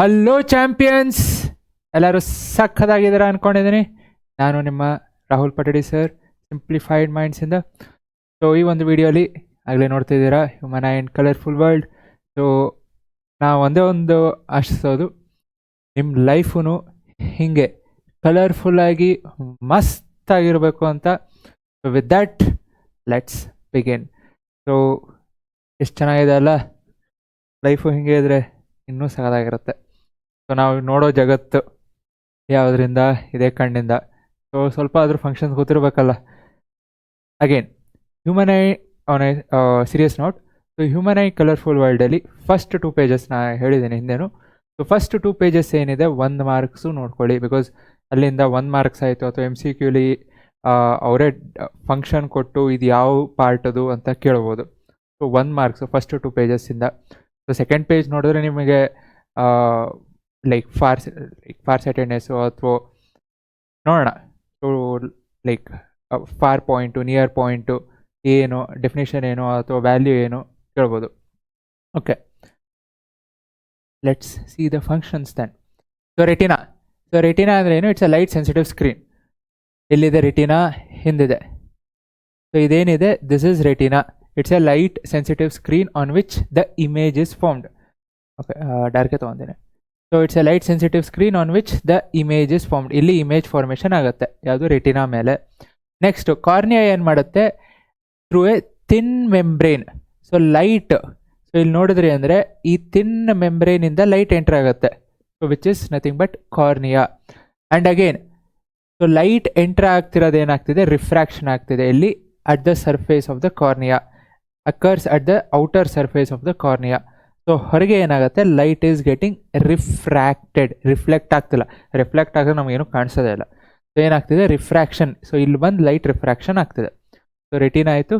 Hello champions, ಎಲ್ಲರೂ ಸಖತ್ತಾಗಿದ್ದೀರಾ ಅನ್ಕೊಂಡಿದ್ದೀನಿ. ನಾನು ನಿಮ್ಮ ರಾಹುಲ್ ಪಟೇಡಿ ಸರ್, ಸಿಂಪ್ಲಿಫೈಡ್ ಮೈಂಡ್ಸಿಂದ. ಸೊ ಈ ಒಂದು ವಿಡಿಯೋಲಿ ಆಗಲೇ ನೋಡ್ತಿದ್ದೀರಾ human and colourful world. So ನಾವು ಒಂದೇ ಒಂದು ಆಶಿಸೋದು, ನಿಮ್ಮ ಲೈಫು ಹೀಗೆ ಕಲರ್ಫುಲ್ಲಾಗಿ ಮಸ್ತಾಗಿರಬೇಕು ಅಂತ. So with that let's begin. So ಎಷ್ಟು ಚೆನ್ನಾಗಿದೆ ಅಲ್ಲ, ಲೈಫು ಹಿಂಗೆ ಇದ್ದರೆ ಇನ್ನೂ ಸಖತ್ತಾಗಿರುತ್ತೆ. ಸೊ ನಾವು ನೋಡೋ ಜಗತ್ತು ಯಾವುದರಿಂದ ಇದೇ ಕಣ್ಣಿಂದ. ಸೊ ಸ್ವಲ್ಪ ಆದರೂ ಫಂಕ್ಷನ್ಸ್ ಗೊತ್ತಿರಬೇಕಲ್ಲ. Again human eye on a serious note. So human eye colourful ವರ್ಲ್ಡಲ್ಲಿ ಫಸ್ಟ್ 2 ಪೇಜಸ್ ನಾ ಹೇಳಿದ್ದೀನಿ ಹಿಂದೆನು. ಸೊ ಫಸ್ಟ್ 2 ಪೇಜಸ್ ಏನಿದೆ 1 ಮಾರ್ಕ್ಸು ನೋಡ್ಕೊಳ್ಳಿ, ಬಿಕಾಸ್ ಅಲ್ಲಿಂದ 1 ಮಾರ್ಕ್ಸ್ ಆಯಿತು ಅಥವಾ ಎಮ್ ಸಿ ಕ್ಯೂಲಿ ಅವರೇ ಫಂಕ್ಷನ್ ಕೊಟ್ಟು ಇದು ಯಾವ ಪಾರ್ಟ್ ಅದು ಅಂತ ಕೇಳ್ಬೋದು. ಸೊ 1 ಮಾರ್ಕ್ಸು ಫಸ್ಟ್ 2 ಪೇಜಸ್ಸಿಂದ. ಸೊ ಸೆಕೆಂಡ್ ಪೇಜ್ ನೋಡಿದ್ರೆ ನಿಮಗೆ ಲೈಕ್ ಫಾರ್ ಸೆಟೆಡ್ನೆಸ್ಸು ಅಥವಾ ನೋಡೋಣ. So like far point, near point ಏನು, ಡೆಫಿನೇಷನ್ ಏನು ಅಥವಾ ವ್ಯಾಲ್ಯೂ ಏನು ಕೇಳ್ಬೋದು. Okay, let's see the functions then. So retina. So retina ಅಂದರೆ ಏನು? It's a light sensitive screen. ಎಲ್ಲಿದೆ ರೆಟಿನಾ? ಹಿಂದಿದೆ. ಸೊ ಇದೇನಿದೆ, this is retina. It's a light sensitive screen on which the image is formed. Okay, ಡಾರ್ಕೆ ತೊಗೊಂತೀನಿ. So it's a light sensitive screen on which the image is formed. ಇಲ್ಲಿ image formation ಆಗುತ್ತೆ ಯಾವುದು? Retina ಮೇಲೆ. Next cornea ಏನು ಮಾಡುತ್ತೆ? Through a thin membrane. So light, so ಇಲ್ಲಿ ನೋಡಿದ್ರಿ ಅಂದರೆ ಈ ಥಿನ್ ಮೆಂಬ್ರೇನಿಂದ ಲೈಟ್ ಎಂಟರ್ ಆಗುತ್ತೆ. So which is nothing but cornea. And again, so light enter ಆಗ್ತಿರೋದು ಏನಾಗ್ತಿದೆ? ರಿಫ್ರಾಕ್ಷನ್ ಆಗ್ತಿದೆ. ಇಲ್ಲಿ at the surface of the cornea, occurs at the outer surface of the cornea. So ಹೊರಗೆ ಏನಾಗುತ್ತೆ? Light is getting refracted. Reflect ಆಗ್ತಿಲ್ಲ. Reflect ಆಗೋದು ನಮಗೇನು ಕಾಣಿಸೋದೇ ಇಲ್ಲ. ಸೊ ಏನಾಗ್ತಿದೆ? ರಿಫ್ರಾಕ್ಷನ್. ಸೊ ಇಲ್ಲಿ ಬಂದು ಲೈಟ್ ರಿಫ್ರಾಕ್ಷನ್ ಆಗ್ತಿದೆ. ಸೊ ರೆಟಿನಾ ಆಯಿತು,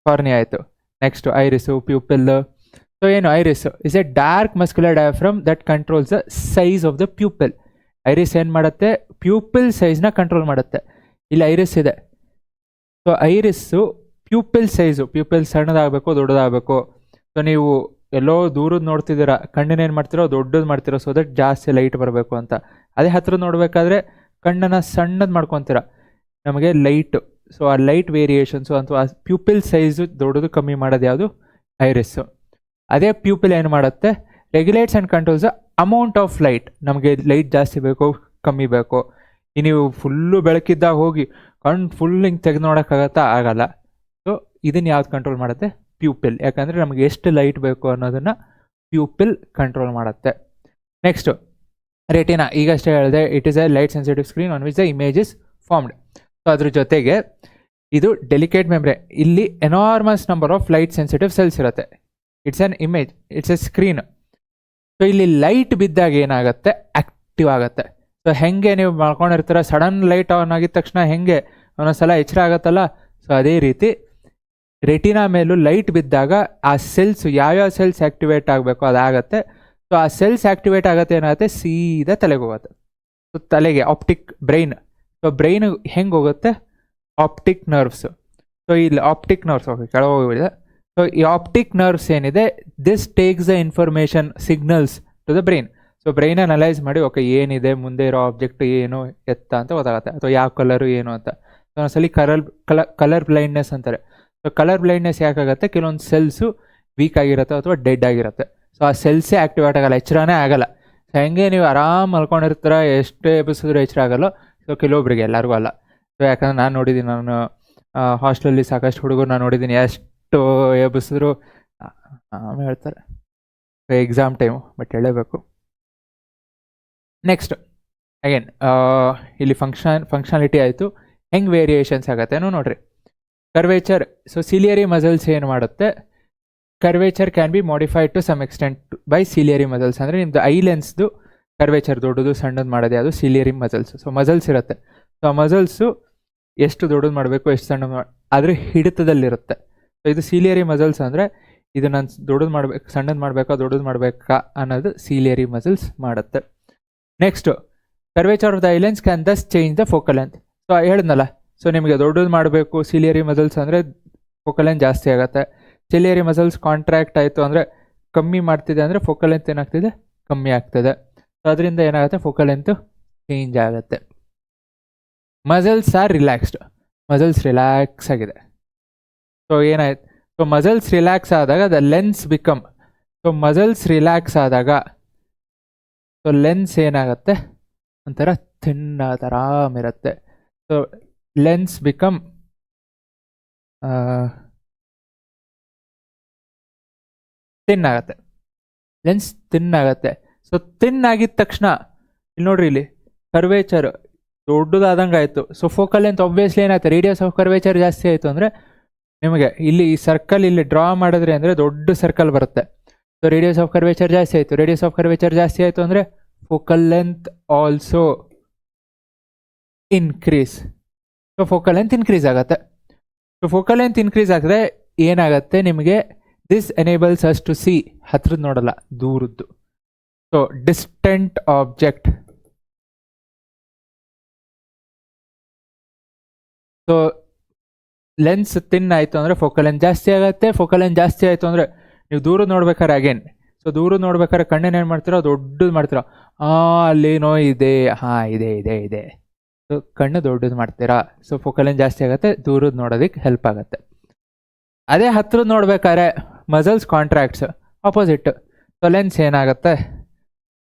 ಕಾರ್ನಿಯಾ ಆಯಿತು. Next iris, pupil. ಸೊ ಏನು iris? Is a dark muscular diaphragm that controls the size of the pupil. Iris ಏನು ಮಾಡುತ್ತೆ? ಪ್ಯೂಪಿಲ್ ಸೈಜ್ನ ಕಂಟ್ರೋಲ್ ಮಾಡುತ್ತೆ. ಇಲ್ಲಿ ಐರಿಸ್ ಇದೆ. So iris pupil size, pupil ಸಣ್ಣದಾಗಬೇಕು ದೊಡ್ಡದಾಗಬೇಕು. ಸೊ ನೀವು ಎಲ್ಲೋ ದೂರದ್ದು ನೋಡ್ತಿದ್ದೀರಾ, ಕಣ್ಣನ್ನು ಏನು ಮಾಡ್ತಿರೋ ದೊಡ್ಡದು ಮಾಡ್ತಿರೋ, ಸೊ ದಟ್ ಜಾಸ್ತಿ ಲೈಟ್ ಬರಬೇಕು ಅಂತ. ಅದೇ ಹತ್ರ ನೋಡಬೇಕಾದ್ರೆ ಕಣ್ಣನ್ನು ಸಣ್ಣದು ಮಾಡ್ಕೊತೀರ, ನಮಗೆ ಲೈಟು. ಸೊ ಆ ಲೈಟ್ ವೇರಿಯೇಷನ್ಸು ಅಥವಾ ಪ್ಯೂಪಿಲ್ ಸೈಜು ದೊಡ್ಡದು ಕಮ್ಮಿ ಮಾಡೋದು ಯಾವುದು? ಐರಿಸ್ಸು. ಅದೇ ಪ್ಯೂಪಿಲ್ ಏನು ಮಾಡುತ್ತೆ? Regulates and controls the amount of light. ನಮಗೆ ಲೈಟ್ ಜಾಸ್ತಿ ಬೇಕು, ಕಮ್ಮಿ ಬೇಕು. ನೀವು ಫುಲ್ಲು ಬೆಳಕಿದ್ದಾಗ ಹೋಗಿ ಕಣ್ಣು ಫುಲ್ ಹಿಂಗೆ ತೆಗೆದು ನೋಡೋಕ್ಕಾಗತ್ತಾ? ಆಗಲ್ಲ. ಸೊ ಇದನ್ನು ಯಾವ್ದು ಕಂಟ್ರೋಲ್ ಮಾಡುತ್ತೆ? ಪ್ಯೂಪಿಲ್. ಯಾಕಂದರೆ ನಮಗೆ ಎಷ್ಟು ಲೈಟ್ ಬೇಕು ಅನ್ನೋದನ್ನು ಪ್ಯೂಪಿಲ್ ಕಂಟ್ರೋಲ್ ಮಾಡುತ್ತೆ. Next retina. ಈಗಷ್ಟೇ ಹೇಳಿದೆ, it is a light sensitive screen on which the image is formed. So ಅದ್ರ ಜೊತೆಗೆ ಇದು ಡೆಲಿಕೇಟ್ ಮೆಮ್ಬ್ರೇನ್. ಇಲ್ಲಿ enormous number of light sensitive cells ಇರುತ್ತೆ. It's an image, it's a screen. So ಇಲ್ಲಿ light ಬಿದ್ದಾಗ ಏನಾಗುತ್ತೆ? ಆ್ಯಕ್ಟಿವ್ ಆಗುತ್ತೆ. ಸೊ ಹೆಂಗೆ ನೀವು ಮಾಡ್ಕೊಂಡಿರ್ತೀರ, ಸಡನ್ ಲೈಟ್ ಆನ್ ಆಗಿದ ತಕ್ಷಣ ಹೆಂಗೆ ಒಂದೊಂದ್ಸಲ ಎಚ್ಚರ ಆಗುತ್ತಲ್ಲ, ಸೊ ಅದೇ ರೀತಿ ರೆಟಿನಾ ಮೇಲೂ ಲೈಟ್ ಬಿದ್ದಾಗ ಆ ಸೆಲ್ಸ್, ಯಾವ್ಯಾವ ಸೆಲ್ಸ್ ಆ್ಯಕ್ಟಿವೇಟ್ ಆಗಬೇಕು ಅದಾಗತ್ತೆ. ಸೊ ಆ ಸೆಲ್ಸ್ ಆ್ಯಕ್ಟಿವೇಟ್ ಆಗುತ್ತೆ, ಏನಾಗುತ್ತೆ? ಸೀದಾ ತಲೆಗೆ ಹೋಗುತ್ತೆ. ಸೊ ತಲೆಗೆ ಆಪ್ಟಿಕ್ ಬ್ರೈನ್. ಸೊ ಬ್ರೈನ್ ಹೆಂಗೆ ಹೋಗುತ್ತೆ? Optic nerves. ಸೊ ಇಲ್ಲಿ ಆಪ್ಟಿಕ್ ನರ್ವ್ಸ್, ಓಕೆ ಕೆಳಗೆ ಹೋಗಿದೆ. ಸೊ ಈ ಆಪ್ಟಿಕ್ ನರ್ವ್ಸ್ ಏನಿದೆ, this takes the information signals to the brain. So brain analyse ಮಾಡಿ, ಓಕೆ ಏನಿದೆ ಮುಂದೆ ಇರೋ ಆಬ್ಜೆಕ್ಟ್ ಏನು ಎತ್ತ ಅಂತ ಗೊತ್ತಾಗುತ್ತೆ, ಅಥವಾ ಯಾವ ಕಲರು ಏನು ಅಂತ. ಸೊ ಒಂದ್ಸಲಿ ಕಲರ್ ಬ್ಲೈಂಡ್ನೆಸ್ ಅಂತಾರೆ. ಸೊ ಕಲರ್ ಬ್ಲೈಂಡ್ನೆಸ್ ಯಾಕಾಗುತ್ತೆ? ಕೆಲವೊಂದು ಸೆಲ್ಸು ವೀಕ್ ಆಗಿರುತ್ತೆ ಅಥವಾ ಡೆಡ್ ಆಗಿರುತ್ತೆ. ಸೊ ಆ ಸೆಲ್ಸೇ ಆ್ಯಕ್ಟಿವೇಟ್ ಆಗಲ್ಲ, ಎಚ್ಚರನೇ ಆಗಲ್ಲ. ಸೊ ಹೆಂಗೆ ನೀವು ಆರಾಮ್ ಮಲ್ಕೊಂಡಿರ್ತೀರ, ಎಷ್ಟೇ ಎಬ್ಬಿಸಿದ್ರು ಎಚ್ಚರ ಆಗಲ್ಲ. ಸೊ ಕೆಲವೊಬ್ರಿಗೆ, ಎಲ್ಲರಿಗೂ ಅಲ್ಲ. ಸೊ ಯಾಕಂದ್ರೆ ನಾನು ನೋಡಿದ್ದೀನಿ, ನಾನು ಹಾಸ್ಟೆಲಲ್ಲಿ ಸಾಕಷ್ಟು ಹುಡುಗರು ನಾನು ನೋಡಿದ್ದೀನಿ, ಎಷ್ಟು ಎಬ್ಬಿಸಿದ್ರು ಆಮೇಲೆ ಹೇಳ್ತಾರೆ ಎಕ್ಸಾಮ್ ಟೈಮು, ಬಟ್ ಹೇಳಬೇಕು. ನೆಕ್ಸ್ಟ್ ಅಗೇನ್ ಇಲ್ಲಿ ಫಂಕ್ಷನಾಲಿಟಿ ಆಯಿತು. ಹೆಂಗೆ ವೇರಿಯೇಷನ್ಸ್ ಆಗುತ್ತೆ ನೋಡ್ರಿ. ಕರ್ವೇಚರ್. ಸೊ ಸಿಲಿಯರಿ ಮಸಲ್ಸ್ ಏನು ಮಾಡುತ್ತೆ? Curvature can be modified to some extent by ciliary muscles. ಅಂದರೆ ನಿಮ್ಮದು ಐ ಲೆನ್ಸ್ದು ಕರ್ವೇಚರ್ ದೊಡ್ಡದು ಸಣ್ಣದು ಮಾಡೋದು ಯಾವುದು? Ciliary muscles. ಸೊ ಮಸಲ್ಸ್ ಇರುತ್ತೆ. ಸೊ ಆ ಮಸಲ್ಸು ಎಷ್ಟು ದೊಡ್ಡದು ಮಾಡಬೇಕು, ಎಷ್ಟು ಸಣ್ಣದು ಆದರೆ ಹಿಡಿತದಲ್ಲಿರುತ್ತೆ. ಸೊ ಇದು ಸಿಲಿಯರಿ ಮಸಲ್ಸ್. ಅಂದರೆ ಇದು ನಾನು ದೊಡ್ಡದು ಮಾಡಬೇಕು, ಸಣ್ಣದು ಮಾಡಬೇಕಾ, ದೊಡ್ಡದು ಮಾಡಬೇಕಾ ಅನ್ನೋದು ಸಿಲಿಯರಿ ಮಸಲ್ಸ್ ಮಾಡುತ್ತೆ. Next curvature of the eye lens can thus change the focal length. So ಹೇಳಿದ್ನಲ್ಲ, ಸೊ ನಿಮಗೆ ದೊಡ್ಡದು ಮಾಡಬೇಕು ಸಿಲಿಯರಿ ಮಸಲ್ಸ್ ಅಂದರೆ ಫೋಕಲ್ ಲೆಂತ್ ಜಾಸ್ತಿ ಆಗುತ್ತೆ. ಸಿಲಿಯರಿ ಮಸಲ್ಸ್ ಕಾಂಟ್ರಾಕ್ಟ್ ಆಯಿತು ಅಂದರೆ ಕಮ್ಮಿ ಮಾಡ್ತಿದೆ ಅಂದರೆ ಫೋಕಲ್ ಲೆಂತ್ ಏನಾಗ್ತಿದೆ? ಕಮ್ಮಿ ಆಗ್ತದೆ. ಅದರಿಂದ ಏನಾಗುತ್ತೆ, ಫೋಕಲ್ ಲೆಂತ್ ಚೇಂಜ್ ಆಗುತ್ತೆ. Muscles are relaxed, muscles relax ಆಗಿದೆ. ಸೊ ಏನಾಯ್ತು, ಸೊ ಮಸಲ್ಸ್ ರಿಲ್ಯಾಕ್ಸ್ ಆದಾಗ the lens become, so muscles relax ಆದಾಗ ಸೊ ಲೆನ್ಸ್ ಏನಾಗುತ್ತೆ, ಒಂಥರ ಥಿನ್ ಆರಾಮಿರುತ್ತೆ. ಸೊ ಲೆನ್ಸ್ ಬಿಕಮ್ ಥಿನ್ ಆಗುತ್ತೆ, ಲೆನ್ಸ್ ಥಿನ್ ಆಗುತ್ತೆ. ಸೊ ಥಿನ್ ಆಗಿದ ತಕ್ಷಣ ಇಲ್ಲಿ ನೋಡ್ರಿ, ಇಲ್ಲಿ ಕರ್ವೇಚರ್ ದೊಡ್ಡದಾದಂಗೆ ಆಯಿತು. ಸೊ ಫೋಕಲ್ ಲೆಂತ್ ಆಬ್ವಿಯಸ್ಲಿ ಏನಾಯ್ತು, ರೇಡಿಯಸ್ ಆಫ್ ಕರ್ವೇಚರ್ ಜಾಸ್ತಿ ಆಯಿತು ಅಂದರೆ ನಿಮಗೆ ಇಲ್ಲಿ ಈ ಸರ್ಕಲ್ ಇಲ್ಲಿ ಡ್ರಾ ಮಾಡಿದ್ರಿ ಅಂದರೆ ದೊಡ್ಡ ಸರ್ಕಲ್ ಬರುತ್ತೆ. ಸೊ ರೇಡಿಯಸ್ ಆಫ್ ಕರ್ವೇಚರ್ ಜಾಸ್ತಿ ಆಯಿತು, ರೇಡಿಯಸ್ ಆಫ್ ಕರ್ವೇಚರ್ ಜಾಸ್ತಿ ಆಯಿತು ಅಂದರೆ focal length also increase. So focal length increase ಆಗುತ್ತೆ. ಸೊ ಫೋಕಲ್ ಲೆಂತ್ ಇನ್ಕ್ರೀಸ್ ಆದರೆ ಏನಾಗುತ್ತೆ ನಿಮಗೆ, this enables us to see, ಹತ್ರದ ನೋಡಲ್ಲ, ದೂರದ್ದು. So distant object. So lens thin ಆಯಿತು ಅಂದರೆ ಫೋಕಲ್ ಲೆಂತ್ ಜಾಸ್ತಿ ಆಗುತ್ತೆ. ಫೋಕಲ್ ಲೆಂತ್ ಜಾಸ್ತಿ ಆಯಿತು ಅಂದರೆ ನೀವು ದೂರದ ನೋಡ್ಬೇಕಾರೆ ಅಗೇನ್, ಸೊ ದೂರದ ನೋಡ್ಬೇಕಾದ್ರೆ ಕಣ್ಣನ್ನು ಏನು ಮಾಡ್ತೀರೋ, ದೊಡ್ಡದು ಮಾಡ್ತೀರೋ, ಅಲ್ಲೇನೋ ಇದೆ, ಹಾಂ ಇದೆ ಇದೆ ಇದೆ, ಸೊ ಕಣ್ಣು ದೊಡ್ಡದು ಮಾಡ್ತೀರಾ. ಸೊ ಫೋಕಲ್ ಲೆಂತ್ ಜಾಸ್ತಿ ಆಗುತ್ತೆ, ದೂರದ್ದು ನೋಡೋದಕ್ಕೆ ಹೆಲ್ಪ್ ಆಗುತ್ತೆ. ಅದೇ ಹತ್ರದ ನೋಡ್ಬೇಕಾದ್ರೆ muscles contracts, opposite. So lens ಏನಾಗುತ್ತೆ,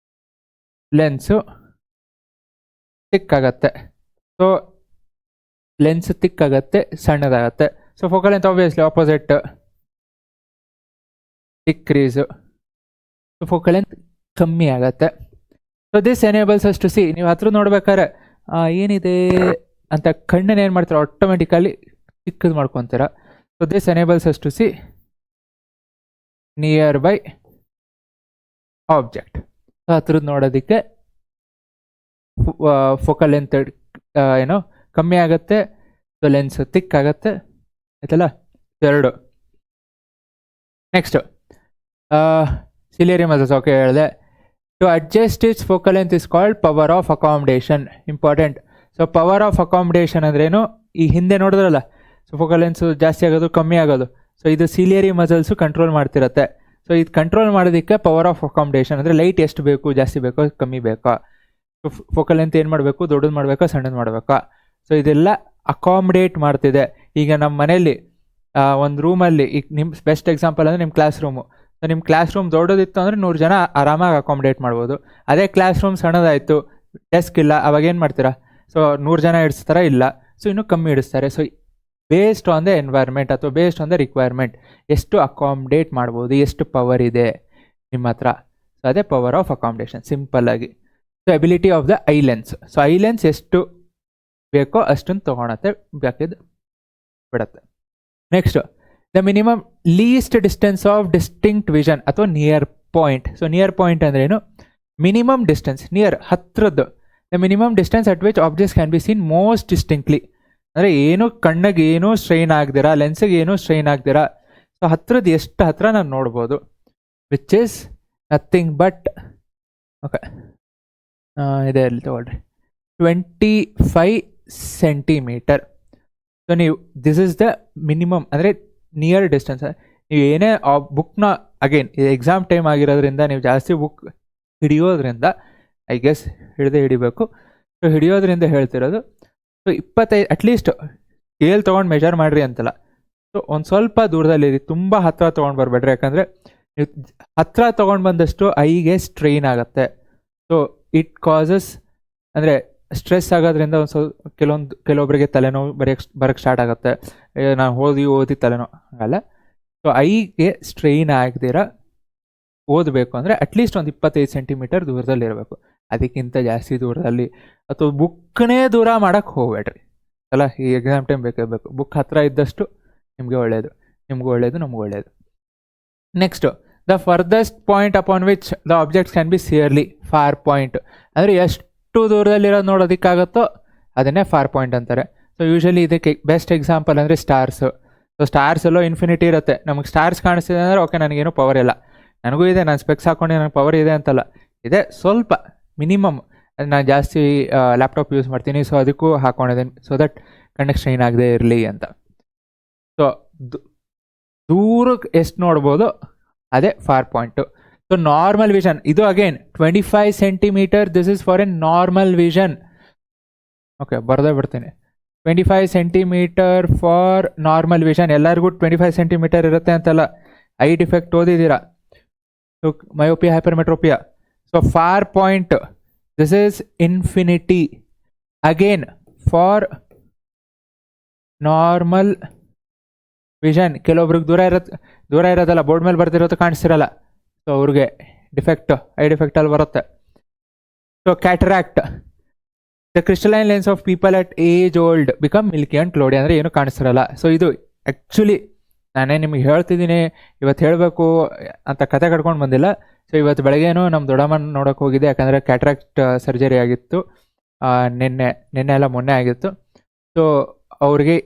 ಲೆನ್ಸು ತಿಕ್ಕಾಗತ್ತೆ. ಸೊ ಲೆನ್ಸ್ ತಿಕ್ಕಾಗತ್ತೆ, ಸಣ್ಣದಾಗತ್ತೆ. So focal length obviously opposite, decrease. So focal length ಕಮ್ಮಿ ಆಗುತ್ತೆ. So this enables us to see, ನೀವು ಹತ್ರ ನೋಡ್ಬೇಕಾದ್ರೆ ಏನಿದೆ ಅಂತ ಕಣ್ಣನ್ನು ಏನು ಮಾಡ್ತೀರ, ಆಟೋಮೆಟಿಕಲಿ ಚಿಕ್ಕದು ಮಾಡ್ಕೊತೀರ. So this enables us to see near by object. So ಹತ್ರದ್ದು ನೋಡೋದಕ್ಕೆ ಫೋಕಲ್ ಲೆಂತ್ ಏನೋ ಕಮ್ಮಿ ಆಗುತ್ತೆ. ಸೊ ಲೆನ್ಸ್ ತಿಕ್ಕಾಗತ್ತೆ, ಆಯ್ತಲ್ಲ, ಎರಡು. Next ciliary muscles. ಓಕೆ, ಹೇಳಿದೆ. To adjust its focal length is called power of accommodation. Important. So power of accommodation ಅಂದ್ರೇನು, ಈ ಹಿಂದೆ ನೋಡಿದ್ರಲ್ಲ, ಸೊ ಫೋಕಲ್ ಲೆನ್ಸು ಜಾಸ್ತಿ ಆಗೋದು ಕಮ್ಮಿ ಆಗೋದು, ಸೊ ಇದು ಸಿಲಿಯರಿ ಮಸಲ್ಸು ಕಂಟ್ರೋಲ್ ಮಾಡ್ತಿರತ್ತೆ. ಸೊ ಇದು ಕಂಟ್ರೋಲ್ ಮಾಡೋದಕ್ಕೆ ಪವರ್ ಆಫ್ ಅಕಾಮಡೇಷನ್ ಅಂದರೆ ಲೈಟ್ ಎಷ್ಟು ಬೇಕು, ಜಾಸ್ತಿ ಬೇಕೋ ಕಮ್ಮಿ ಬೇಕಾ, ಸೊ ಫೋಕಲ್ ಲೆಂತ್ ಏನು ಮಾಡಬೇಕು, ದೊಡ್ಡದು ಮಾಡಬೇಕಾ ಸಣ್ಣದು ಮಾಡಬೇಕಾ, ಸೊ ಇದೆಲ್ಲ ಅಕಾಮಡೇಟ್ ಮಾಡ್ತಿದೆ. ಈಗ ನಮ್ಮ ಮನೆಯಲ್ಲಿ ಒಂದು ರೂಮಲ್ಲಿ, ಈಗ ನಿಮ್ಮ ಬೆಸ್ಟ್ ಎಕ್ಸಾಂಪಲ್ ಅಂದರೆ ನಿಮ್ಮ ಕ್ಲಾಸ್ ರೂಮು. ಸೊ ನಿಮ್ಮ ಕ್ಲಾಸ್ ರೂಮ್ ದೊಡ್ಡದಿತ್ತು ಅಂದರೆ 100 ಜನ ಆರಾಮಾಗಿ ಅಕಾಮಡೇಟ್ ಮಾಡ್ಬೋದು. ಅದೇ ಕ್ಲಾಸ್ ರೂಮ್ ಸಣ್ಣದಾಯಿತು, ಡೆಸ್ಕ್ ಇಲ್ಲ, ಅವಾಗ ಏನು ಮಾಡ್ತೀರಾ, ಸೊ 100 ಜನ ಇಡಿಸ್ತಾರ, ಇಲ್ಲ, ಸೊ ಇನ್ನೂ ಕಮ್ಮಿ ಇಡಿಸ್ತಾರೆ. So based on the environment ಅಥವಾ ಬೇಸ್ಡ್ ಆನ್ ದ ರಿಕ್ವೈರ್ಮೆಂಟ್ ಎಷ್ಟು ಅಕಾಮಡೇಟ್ ಮಾಡ್ಬೋದು, ಎಷ್ಟು ಪವರ್ ಇದೆ ನಿಮ್ಮ ಹತ್ರ, ಸೊ ಅದೇ ಪವರ್ ಆಫ್ ಅಕಾಮಡೇಷನ್ ಸಿಂಪಲ್ ಆಗಿ. So ability of the eye lens. So eye lens ಎಷ್ಟು ಬೇಕೋ ಅಷ್ಟನ್ನು ತೊಗೊಳತ್ತೆ, ಬೇಕಿದ್ದು ಬಿಡತ್ತೆ. Next, the minimum least distance of distinct vision ಅಥವಾ near point. So near point ಅಂದ್ರೇನು, ಮಿನಿಮಮ್ ಡಿಸ್ಟೆನ್ಸ್, ನಿಯರ್ ಹತ್ರದ್ದು, the minimum distance at which objects can be seen most distinctly. ಅಂದರೆ ಏನು ಕಣ್ಣಿಗೆ ಏನೂ ಸ್ಟ್ರೈನ್ ಆಗ್ದಿರಾ, ಲೆನ್ಸಿಗೆ ಏನೂ ಸ್ಟ್ರೈನ್ ಆಗ್ದಿರಾ, ಸೊ ಹತ್ರದ್ದು ಎಷ್ಟು ಹತ್ರ ನಾನು ನೋಡ್ಬೋದು, which is nothing but, okay ಇದೆ ಅಲ್ಲಿ ತಗೊಳ್ರಿ, 25 ಸೆಂಟಿಮೀಟರ್. ಸೊ ನೀವು ದಿಸ್ ಇಸ್ ದ ಮಿನಿಮಮ್ ಅಂದರೆ ನಿಯರ್ ಡಿಸ್ಟೆನ್ಸ್. ನೀವು ಏನೇ ಬುಕ್ನ, ಅಗೇನ್ ಇದು ಎಕ್ಸಾಮ್ ಟೈಮ್ ಆಗಿರೋದ್ರಿಂದ ನೀವು ಜಾಸ್ತಿ ಬುಕ್ ಹಿಡಿಯೋದ್ರಿಂದ, ಐ ಗೆಸ್ ಹಿಡಿಬೇಕು. ಸೊ ಹಿಡಿಯೋದ್ರಿಂದ ಹೇಳ್ತಿರೋದು. ಸೊ 25 ಅಟ್ಲೀಸ್ಟ್ ಸ್ಕೇಲ್ ತೊಗೊಂಡು ಮೆಜರ್ ಮಾಡಿರಿ ಅಂತಲ್ಲ, ಸೊ ಒಂದು ಸ್ವಲ್ಪ ದೂರದಲ್ಲಿರಿ, ತುಂಬ ಹತ್ತಿರ ತೊಗೊಂಡು ಬರಬೇಡ್ರಿ. ಯಾಕಂದರೆ ನೀವು ಹತ್ತಿರ ತೊಗೊಂಡು ಬಂದಷ್ಟು ಐಗೆ ಸ್ಟ್ರೈನ್ ಆಗುತ್ತೆ. ಸೊ ಇಟ್ ಕಾಸಸ್ ಅಂದರೆ ಸ್ಟ್ರೆಸ್ ಆಗೋದ್ರಿಂದ ಒಂದು ಸ್ವಲ್ಪ ಕೆಲವೊಬ್ಬರಿಗೆ ತಲೆನೋವು ಬರೋಕ್ಕೆ ಸ್ಟಾರ್ಟ್ ಆಗುತ್ತೆ. ನಾನು ಓದಿ ತಲೆನೋವು ಆಗಲ್ಲ. ಸೊ ಐಗೆ ಸ್ಟ್ರೈನ್ ಆಗದಿರ ಓದಬೇಕು ಅಂದರೆ ಅಟ್ಲೀಸ್ಟ್ ಒಂದು 25 ಸೆಂಟಿಮೀಟರ್ ದೂರದಲ್ಲಿ ಇರಬೇಕು. ಅದಕ್ಕಿಂತ ಜಾಸ್ತಿ ದೂರದಲ್ಲಿ ಅಥವಾ ಬುಕ್ನೇ ದೂರ ಮಾಡೋಕ್ಕೆ ಹೋಗಬೇಡ್ರಿ ಅಲ್ಲ. ಈ ಎಕ್ಸಾಮ್ ಟೈಮ್ ಬೇಕೇ ಬೇಕು. ಬುಕ್ ಹತ್ತಿರ ಇದ್ದಷ್ಟು ನಿಮಗೆ ಒಳ್ಳೆಯದು, ನಿಮಗೂ ಒಳ್ಳೆಯದು, ನಮಗೂ ಒಳ್ಳೆಯದು. Next, the farthest point upon which the objects can be clearly far point. ಅಂದರೆ ಎಷ್ಟು ದೂರದಲ್ಲಿರೋದು ನೋಡೋದಕ್ಕಾಗುತ್ತೋ ಅದನ್ನೇ ಫಾರ್ ಪಾಯಿಂಟ್ ಅಂತಾರೆ. ಸೊ ಯೂಶಲಿ ಇದಕ್ಕೆ ಬೆಸ್ಟ್ ಎಕ್ಸಾಂಪಲ್ ಅಂದರೆ ಸ್ಟಾರ್ಸು. ಸೊ ಸ್ಟಾರ್ಸ್ ಎಲ್ಲೋ ಇನ್ಫಿನಿಟಿ ಇರುತ್ತೆ. ನಮಗೆ ಸ್ಟಾರ್ಸ್ ಕಾಣಿಸ್ತಿದೆ ಅಂದರೆ ಓಕೆ, ನನಗೇನು ಪವರ್ ಇಲ್ಲ. ನನಗೂ ಇದೆ, ನಾನು ಸ್ಪೆಕ್ಸ್ ಹಾಕ್ಕೊಂಡು ನನಗೆ ಪವರ್ ಇದೆ ಅಂತಲ್ಲ, ಇದೆ ಸ್ವಲ್ಪ ಮಿನಿಮಮ್. ನಾನು ಜಾಸ್ತಿ ಲ್ಯಾಪ್ಟಾಪ್ ಯೂಸ್ ಮಾಡ್ತೀನಿ, ಸೊ ಅದಕ್ಕೂ ಹಾಕ್ಕೊಂಡಿದ್ದೀನಿ, ಸೊ ದಟ್ ಕಣ್ಣಿಗೆ ಸ್ಟ್ರೈನ್ ಆಗದೆ ಇರಲಿ ಅಂತ. ಸೊ ದೂರಕ್ಕೆ ಎಷ್ಟು ನೋಡ್ಬೋದು ಅದೇ far point. So so normal vision ಇದು again 25 centimetre, this is for a normal vision. Okay, ಬರ್ದೇ ಬಿಡ್ತೀನಿ. 25 ಸೆಂಟಿಮೀಟರ್ ಫಾರ್ ನಾರ್ಮಲ್ ವಿಷನ್. ಎಲ್ಲರಿಗೂ 25 ಸೆಂಟಿಮೀಟರ್ ಇರುತ್ತೆ ಅಂತಲ್ಲ, ಐ ಡಿಫೆಕ್ಟ್ ಓದಿದ್ದೀರಾ. So myopia, hypermetropia. So far point, this is infinity. Again for normal vision ಕೆಲವೊಬ್ರಿಗೆ ದೂರ ಇರೋದಲ್ಲ, ಬೋರ್ಡ್ ಮೇಲೆ ಬರ್ತಿರೋದು ಕಾಣಿಸ್ತಿರಲ್ಲ, ಸೊ ಅವ್ರಿಗೆ ಡಿಫೆಕ್ಟ್, ಐ ಡಿಫೆಕ್ಟ್ ಅಲ್ಲಿ ಬರುತ್ತೆ. So cataract, the crystalline lens of people at age old become milky and cloudy, ಅಂದರೆ ಏನು ಕಾಣಿಸ್ತಿರಲ್ಲ. ಸೊ ಇದು ಆ್ಯಕ್ಚುಲಿ ನಾನೇ ನಿಮಗೆ ಹೇಳ್ತಿದ್ದೀನಿ, ಇವತ್ತು ಹೇಳಬೇಕು ಅಂತ ಕತೆ ಕಟ್ಕೊಂಡು ಬಂದಿಲ್ಲ. ಸೊ ಇವತ್ತು ಬೆಳಗ್ಗೆನೂ ನಮ್ಮ ದೊಡ್ಡಮ್ಮನ ನೋಡೋಕೆ ಹೋಗಿದ್ದೆ, ಯಾಕಂದರೆ ಕ್ಯಾಟ್ರಾಕ್ಟ್ ಸರ್ಜರಿ ಆಗಿತ್ತು ನಿನ್ನೆ ಎಲ್ಲ ಮೊನ್ನೆ ಆಗಿತ್ತು. ಸೊ ಅವ್ರಿಗೆ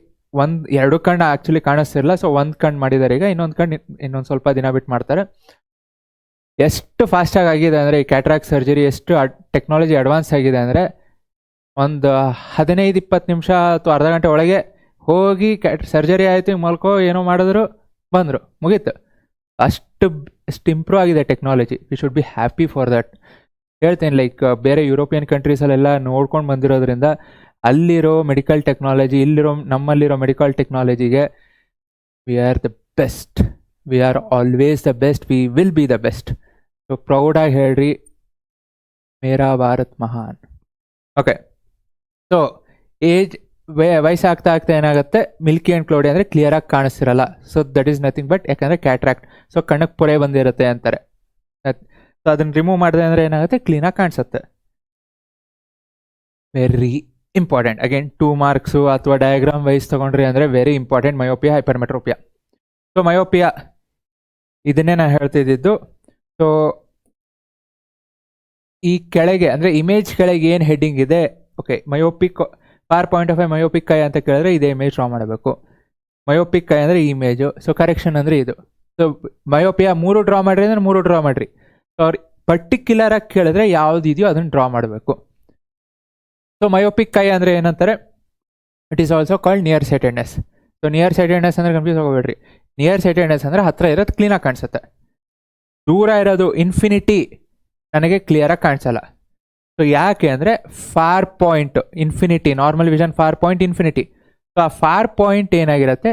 ಎರಡು ಕಣ್ಣು ಆ್ಯಕ್ಚುಲಿ ಕಾಣಿಸ್ತಿರಲ್ಲ. ಸೊ ಒಂದು ಕಣ್ಣು ಮಾಡಿದ್ದಾರೆ, ಈಗ ಇನ್ನೊಂದು ಸ್ವಲ್ಪ ದಿನ ಬಿಟ್ಟು ಮಾಡ್ತಾರೆ. ಎಷ್ಟು ಫಾಸ್ಟಾಗಿ ಆಗಿದೆ ಅಂದರೆ ಈ ಕ್ಯಾಟ್ರಾಕ್ಟ್ ಸರ್ಜರಿ, ಎಷ್ಟು ಟೆಕ್ನಾಲಜಿ ಅಡ್ವಾನ್ಸ್ ಆಗಿದೆ ಅಂದರೆ ಒಂದು 15-20 ನಿಮಿಷ ಅಥವಾ ಅರ್ಧ ಗಂಟೆ ಒಳಗೆ ಹೋಗಿ ಸರ್ಜರಿ ಆಯಿತು, ಮಲ್ಕೋ ಏನೋ ಮಾಡಿದ್ರು ಬಂದರು, ಮುಗೀತು. ಅಷ್ಟು ಇಂಪ್ರೂವ್ ಆಗಿದೆ technology. We should be happy for that. ಹೇಳ್ತೀನಿ, ಲೈಕ್ ಬೇರೆ ಯುರೋಪಿಯನ್ ಕಂಟ್ರೀಸಲ್ಲೆಲ್ಲ ನೋಡ್ಕೊಂಡು ಬಂದಿರೋದ್ರಿಂದ ಅಲ್ಲಿರೋ ಮೆಡಿಕಲ್ ಟೆಕ್ನಾಲಜಿ, ನಮ್ಮಲ್ಲಿರೋ ಮೆಡಿಕಲ್ ಟೆಕ್ನಾಲಜಿಗೆ we are the best. We are always the best, we will be the best. So ಪ್ರೌಡಾಗಿ ಹೇಳ್ರಿ, ಮೇರಾ ಭಾರತ್ ಮಹಾನ್. ಓಕೆ, ಸೊ ವಯಸ್ಸಾಗ್ತಾ ಏನಾಗುತ್ತೆ, ಮಿಲ್ಕಿ ಆ್ಯಂಡ್ ಕ್ಲೌಡಿ ಅಂದರೆ ಕ್ಲಿಯರಾಗಿ ಕಾಣಿಸ್ತಿರಲ್ಲ. So that is nothing but ಯಾಕಂದರೆ ಕ್ಯಾಟ್ರಾಕ್ಟ್. ಸೊ ಕಣ್ಣಕ್ಕೆ ಪೊರೆ ಬಂದಿರುತ್ತೆ ಅಂತಾರೆ. ಸೊ ಅದನ್ನು ರಿಮೂವ್ ಮಾಡಿದೆ ಅಂದರೆ ಏನಾಗುತ್ತೆ, ಕ್ಲೀನಾಗಿ ಕಾಣಿಸುತ್ತೆ. Very important. ಅಗೇನ್ 2 ಮಾರ್ಕ್ಸು ಅಥವಾ ಡಯಾಗ್ರಾಮ್ ವೈಸ್ ತೊಗೊಂಡ್ರಿ ಅಂದರೆ very important. Myopia, hypermetropia. So myopia ಇದನ್ನೇ ನಾನು ಹೇಳ್ತಿದ್ದು. ಸೊ ಈ ಕೆಳಗೆ ಅಂದರೆ ಇಮೇಜ್ ಕೆಳಗೆ ಏನು ಹೆಡ್ಡಿಂಗ್ ಇದೆ, okay, myopic far point of myopic eye ಅಂತ ಕೇಳಿದ್ರೆ ಇದೇ ಇಮೇಜ್ ಡ್ರಾ ಮಾಡಬೇಕು. ಮಯೋಪಿಕ್ ಐ ಅಂದರೆ ಈ ಇಮೇಜು. ಸೊ ಕರೆಕ್ಷನ್ ಅಂದರೆ ಇದು. ಸೊ ಮಯೋಪಿಯಾ 3 ಡ್ರಾ ಮಾಡಿರಿ ಅಂದರೆ 3 ಡ್ರಾ ಮಾಡಿರಿ. ಸೊ ಅವ್ರು ಪರ್ಟಿಕ್ಯುಲರಾಗಿ ಕೇಳಿದ್ರೆ ಯಾವುದಿದೆಯೋ ಅದನ್ನು ಡ್ರಾ ಮಾಡಬೇಕು. ಸೊ ಮಯೋಪಿಕ್ ಐ ಅಂದರೆ ಏನಂತಾರೆ, it is also called near sightedness. So near sightedness ಅಂದರೆ ಕನ್ಫ್ಯೂಸ್ ಹೋಗಬೇಡ್ರಿ. ನಿಯರ್ ಸೈಟೆಡ್ನೆಸ್ ಅಂದರೆ ಹತ್ತಿರ ಇರೋದು ಕ್ಲೀನಾಗಿ ಕಾಣಿಸುತ್ತೆ, ದೂರ ಇರೋದು ಇನ್ಫಿನಿಟಿ ನನಗೆ ಕ್ಲಿಯರಾಗಿ ಕಾಣಿಸಲ್ಲ. ಸೊ ಯಾಕೆ ಅಂದರೆ far point infinity, normal vision far point infinity. So ಆ ಫಾರ್ ಪಾಯಿಂಟ್ ಏನಾಗಿರುತ್ತೆ,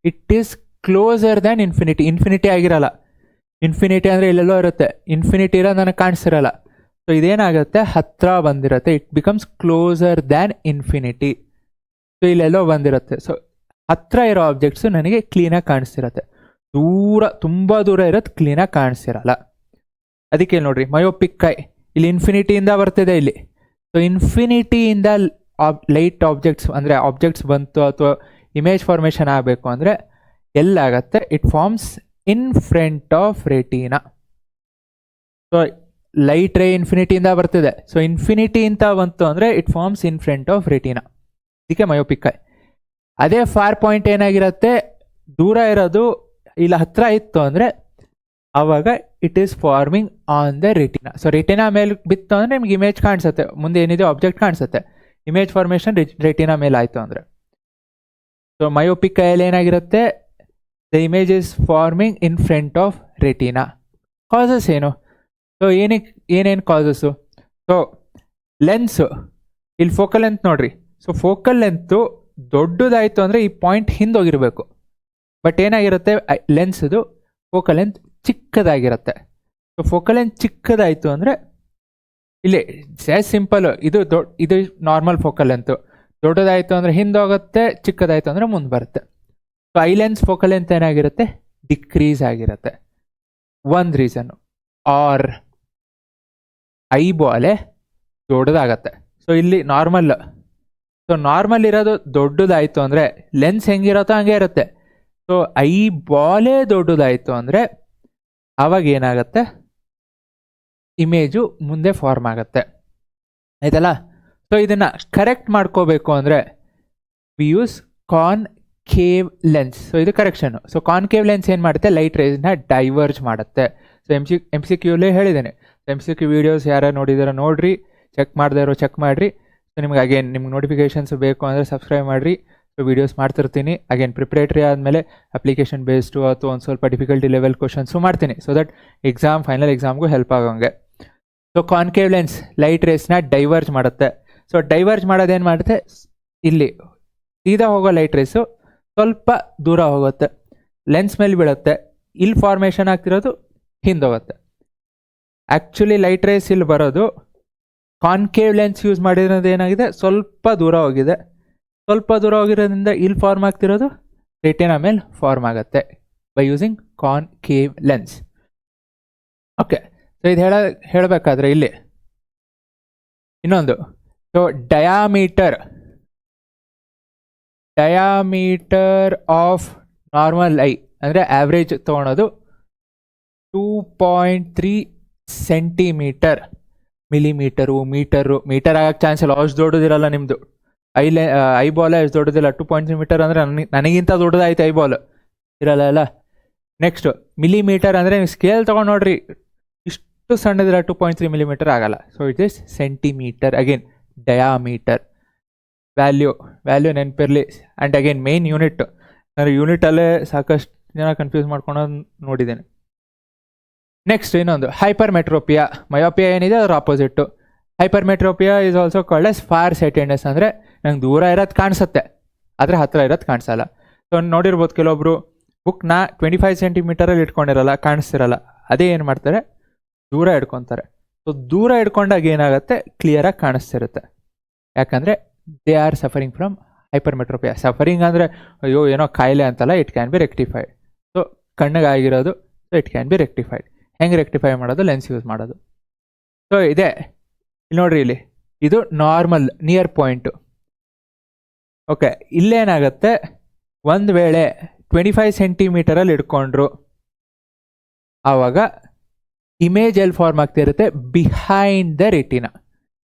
it is closer than infinity. Infinity ಆಗಿರಲ್ಲ. ಇನ್ಫಿನಿಟಿ ಅಂದರೆ ಇಲ್ಲೆಲ್ಲೋ ಇರುತ್ತೆ, ಇನ್ಫಿನಿಟಿ ಇರೋದು ನನಗೆ ಕಾಣಿಸ್ತಿರಲ್ಲ. ಸೊ ಇದೇನಾಗುತ್ತೆ, ಹತ್ರ ಬಂದಿರುತ್ತೆ, it becomes closer than infinity. So ಇಲ್ಲೆಲ್ಲೋ ಬಂದಿರುತ್ತೆ. ಸೊ ಹತ್ರ ಇರೋ ಆಬ್ಜೆಕ್ಟ್ಸು ನನಗೆ ಕ್ಲೀನಾಗಿ ಕಾಣಿಸ್ತಿರತ್ತೆ, ತುಂಬ ದೂರ ಇರೋದು ಕ್ಲೀನಾಗಿ ಕಾಣಿಸ್ತಿರಲ್ಲ. ಅದಕ್ಕೆ ನೋಡ್ರಿ, ಮಯೋಪಿಕ್ ಐ ಇಲ್ಲಿ ಇನ್ಫಿನಿಟಿಯಿಂದ ಬರ್ತಿದೆ ಇಲ್ಲಿ. ಸೊ ಇನ್ಫಿನಿಟಿಯಿಂದ ಲೈಟ್ ಆಬ್ಜೆಕ್ಟ್ಸ್ ಅಂದರೆ ಆಬ್ಜೆಕ್ಟ್ಸ್ ಬಂತು ಅಥವಾ ಇಮೇಜ್ ಫಾರ್ಮೇಷನ್ ಆಗಬೇಕು ಅಂದರೆ ಎಲ್ಲಾಗತ್ತೆ, it forms in front of retina. So light ray ಇನ್ಫಿನಿಟಿಯಿಂದ ಬರ್ತಿದೆ. ಸೊ ಇನ್ಫಿನಿಟಿ ಅಂತ ಬಂತು ಅಂದರೆ it forms in front of retina. ಇದಕ್ಕೆ ಮಯೋಪಿಕ್ ಐ. ಅದೇ ಫಾರ್ ಪಾಯಿಂಟ್ ಏನಾಗಿರುತ್ತೆ, ದೂರ ಇರೋದು ಇಲ್ಲ ಹತ್ರ ಇತ್ತು ಅಂದರೆ ಆವಾಗ it is forming on the retina. So retina ಮೇಲೆ ಬಿತ್ತು ಅಂದರೆ ನಿಮ್ಗೆ ಇಮೇಜ್ ಕಾಣಿಸುತ್ತೆ, ಮುಂದೆ ಏನಿದೆ ಆಬ್ಜೆಕ್ಟ್ ಕಾಣಿಸುತ್ತೆ. ಇಮೇಜ್ ಫಾರ್ಮೇಷನ್ ರೆಟಿನಾ ಮೇಲೆ ಆಯಿತು ಅಂದರೆ. ಸೊ ಮಯೋಪಿಕ್ ಐಯಲ್ಲಿ ಏನಾಗಿರುತ್ತೆ, the image is forming in front of retina. Causes ಏನು? ಸೊ ಏನೇನು ಕಾಸಸ್ಸು? ಸೊ ಲೆನ್ಸು, ಇಲ್ಲಿ ಫೋಕಲ್ ಲೆಂತ್ ನೋಡ್ರಿ. ಸೊ ಫೋಕಲ್ ಲೆಂತು ದೊಡ್ಡದಾಯಿತು ಅಂದರೆ ಈ ಪಾಯಿಂಟ್ ಹಿಂದೋಗಿರಬೇಕು. ಬಟ್ ಏನಾಗಿರುತ್ತೆ, ಲೆನ್ಸ್ದು ಫೋಕಲ್ ಲೆಂತ್ ಚಿಕ್ಕದಾಗಿರುತ್ತೆ. ಸೊ ಫೋಕಲ್ ಲೆಂತ್ ಚಿಕ್ಕದಾಯಿತು ಅಂದರೆ ಇಲ್ಲಿ ಸಿಂಪಲ್ಲು, ಇದು ನಾರ್ಮಲ್ ಫೋಕಲ್ ಲೆಂತು. ದೊಡ್ಡದಾಯಿತು ಅಂದರೆ ಹಿಂದೋಗುತ್ತೆ, ಚಿಕ್ಕದಾಯಿತು ಅಂದರೆ ಮುಂದೆ ಬರುತ್ತೆ. So eye lens focal length ಏನಾಗಿರುತ್ತೆ, ಡಿಕ್ರೀಸ್ ಆಗಿರುತ್ತೆ. ಒಂದು ರೀಸನ್ನು. ಆರ್ ಐ ಬಾಲೆ ದೊಡ್ಡದಾಗತ್ತೆ. ಸೊ ಇಲ್ಲಿ ನಾರ್ಮಲ್. ಸೊ ನಾರ್ಮಲ್ ಇರೋದು ದೊಡ್ಡದಾಯಿತು ಅಂದರೆ ಲೆನ್ಸ್ ಹೆಂಗಿರುತ್ತೋ ಹಂಗೆ ಇರುತ್ತೆ. ಸೊ ಐ ಬಾಲೇ ದೊಡ್ಡದಾಯಿತು ಅಂದರೆ ಆವಾಗ ಏನಾಗುತ್ತೆ, ಇಮೇಜು ಮುಂದೆ ಫಾರ್ಮ್ ಆಗುತ್ತೆ. ಆಯ್ತಲ್ಲ? ಸೊ ಇದನ್ನು ಕರೆಕ್ಟ್ ಮಾಡ್ಕೋಬೇಕು ಅಂದರೆ we use concave lens. So ಇದು ಕರೆಕ್ಷನ್ನು. ಸೊ ಕಾನ್ಕೇವ್ ಲೆನ್ಸ್ ಏನು ಮಾಡುತ್ತೆ, ಲೈಟ್ ರೇಸ್ನ ಡೈವರ್ಜ್ ಮಾಡುತ್ತೆ. ಸೊ ಎಮ್ ಸಿ ಕ್ಯೂಲೇ ಹೇಳಿದ್ದೇನೆ. ಎಮ್ ಸಿ ಕ್ಯೂ ವೀಡಿಯೋಸ್ ಯಾರು ನೋಡಿದಾರೋ ನೋಡಿರಿ, ಚೆಕ್ ಮಾಡದೇ ಇರೋ ಚೆಕ್ ಮಾಡಿರಿ. ಸೊ ನಿಮ್ಗೆ ಅಗೇನ್ ನಿಮ್ಗೆ ನೋಟಿಫಿಕೇಷನ್ಸ್ ಬೇಕು ಅಂದರೆ ಸಬ್ಸ್ಕ್ರೈಬ್ ಮಾಡಿರಿ. ಸೊ ಸೊ ವೀಡಿಯೋಸ್ ಮಾಡ್ತಿರ್ತೀನಿ. ಅಗೇನ್ ಪ್ರಿಪ್ರೇಟರಿ ಆದಮೇಲೆ ಅಪ್ಲಿಕೇಶನ್ ಬೇಸ್ಡು ಅಥವಾ ಒಂದು ಸ್ವಲ್ಪ ಡಿಫಿಕಲ್ಟಿ ಲೆವೆಲ್ ಕ್ವಶನ್ಸು ಮಾಡ್ತೀನಿ, ಸೊ ದಟ್ ಫೈನಲ್ ಎಕ್ಸಾಮ್ಗೂ ಹೆಲ್ಪ್ ಆಗೋಂಗೆ. ಸೊ ಕಾನ್ಕೇವ್ ಲೆನ್ಸ್ ಲೈಟ್ ರೇಸ್ನ ಡೈವರ್ಜ್ ಮಾಡುತ್ತೆ. ಸೊ ಡೈವರ್ಜ್ ಮಾಡೋದೇನು ಮಾಡುತ್ತೆ, ಇಲ್ಲಿ ಸೀದಾ ಹೋಗೋ ಲೈಟ್ ರೇಸು ಸ್ವಲ್ಪ ದೂರ ಹೋಗುತ್ತೆ, ಲೆನ್ಸ್ ಮೇಲೆ ಬೀಳುತ್ತೆ, ಇಲ್ಲಿ ಫಾರ್ಮೇಷನ್ ಆಗ್ತಿರೋದು ಹಿಂದೋಗುತ್ತೆ. ಆ್ಯಕ್ಚುಲಿ ಲೈಟ್ ರೇಸ್ ಇಲ್ಲಿ ಬರೋದು ಕಾನ್ಕೇವ್ ಲೆನ್ಸ್ ಯೂಸ್ ಮಾಡಿರೋದು ಏನಾಗಿದೆ, ಸ್ವಲ್ಪ ದೂರ ಹೋಗಿದೆ. ಸ್ವಲ್ಪ ದೂರ ಹೋಗಿರೋದ್ರಿಂದ ಇಲ್ಲಿ ಫಾರ್ಮ್ ಆಗ್ತಿರೋದು ರೆಟಿನಾ ಮೇಲೆ ಫಾರ್ಮ್ ಆಗುತ್ತೆ by using concave lens. Okay, so ಇದು ಹೇಳಬೇಕಾದ್ರೆ ಇಲ್ಲಿ ಇನ್ನೊಂದು, so diameter of normal I ಅಂದರೆ ಆವ್ರೇಜ್ ತೊಗೊಳೋದು 2.3 ಸೆಂಟಿಮೀಟರ್. ಮಿಲಿಮೀಟರು ಮೀಟರ್ ಆಗಕ್ಕೆ ಚಾನ್ಸ್ ಇಲ್ಲ, ಅಷ್ಟು ದೊಡ್ಡದಿರಲ್ಲ ನಿಮ್ಮದು. ಐಬಾಲ್ ಅಷ್ಟು ದೊಡ್ಡದಿಲ್ಲ. 2.3 ಮೀಟರ್ ಅಂದರೆ ನನಗಿಂತ ದೊಡ್ಡದಾಯ್ತು ಐಬಾಲ್, ಇರಲ್ಲ ಅಲ್ಲ. ನೆಕ್ಸ್ಟು ಮಿಲಿಮೀಟರ್ ಅಂದರೆ ನೀವು ಸ್ಕೇಲ್ ತೊಗೊಂಡು ನೋಡ್ರಿ, ಇಷ್ಟು ಸಣ್ಣದಿರ 2.3 ಮಿಲಿಮೀಟರ್ ಆಗಲ್ಲ. So it is centimetre. Again diameter value ನೆನಪಿರಲಿ. ಆ್ಯಂಡ್ ಅಗೇನ್ ಮೇನ್ ಯೂನಿಟ್, ಅಂದರೆ ಯೂನಿಟಲ್ಲೇ ಸಾಕಷ್ಟು ಜನ ಕನ್ಫ್ಯೂಸ್ ಮಾಡ್ಕೊಳೋದು ನೋಡಿದ್ದೇನೆ. ನೆಕ್ಸ್ಟ್ ಇನ್ನೊಂದು ಹೈಪರ್ ಮೆಟ್ರೋಪಿಯಾ. ಮಯೋಪಿಯಾ ಏನಿದೆ ಅದರ opposite. Hypermetropia is also called as far sightedness, ಅಂದರೆ ನಂಗೆ ದೂರ ಇರೋದು ಕಾಣಿಸುತ್ತೆ ಆದರೆ ಹತ್ತಿರ ಇರೋದು ಕಾಣಿಸಲ್ಲ. ಸೊ ನೋಡಿರ್ಬೋದು ಕೆಲವೊಬ್ರು ಬುಕ್ನ 25 ಸೆಂಟಿಮೀಟರಲ್ಲಿ ಇಟ್ಕೊಂಡಿರಲ್ಲ, ಕಾಣಿಸ್ತಿರಲ್ಲ. ಅದೇ ಏನು ಮಾಡ್ತಾರೆ, ದೂರ ಇಟ್ಕೊತಾರೆ. ಸೊ ದೂರ ಇಟ್ಕೊಂಡಾಗ ಏನಾಗುತ್ತೆ, ಕ್ಲಿಯರಾಗಿ ಕಾಣಿಸ್ತಿರುತ್ತೆ. ಯಾಕಂದರೆ they are suffering from hypermetropia. Suffering ಅಂದರೆ ಅಯ್ಯೋ ಏನೋ ಕಾಯಿಲೆ ಅಂತಲ್ಲ, it can be rectified. So ಕಣ್ಣಿಗಾಗಿರೋದು, so it can be rectified. ಹೆಂಗೆ ರೆಕ್ಟಿಫೈ ಮಾಡೋದು, ಲೆನ್ಸ್ ಯೂಸ್ ಮಾಡೋದು. ಸೊ ಇದೆ ಇಲ್ಲಿ ನೋಡ್ರಿ, ಇಲ್ಲಿ ಇದು ನಾರ್ಮಲ್ ನಿಯರ್ ಪಾಯಿಂಟು. ಓಕೆ, ಇಲ್ಲೇನಾಗುತ್ತೆ, ಒಂದು ವೇಳೆ 25 ಸೆಂಟಿಮೀಟರಲ್ಲಿ ಇಟ್ಕೊಂಡ್ರು ಆವಾಗ ಇಮೇಜ್ ಎಲ್ಲಿ ಫಾರ್ಮ್ ಆಗ್ತಿರುತ್ತೆ, behind the retina.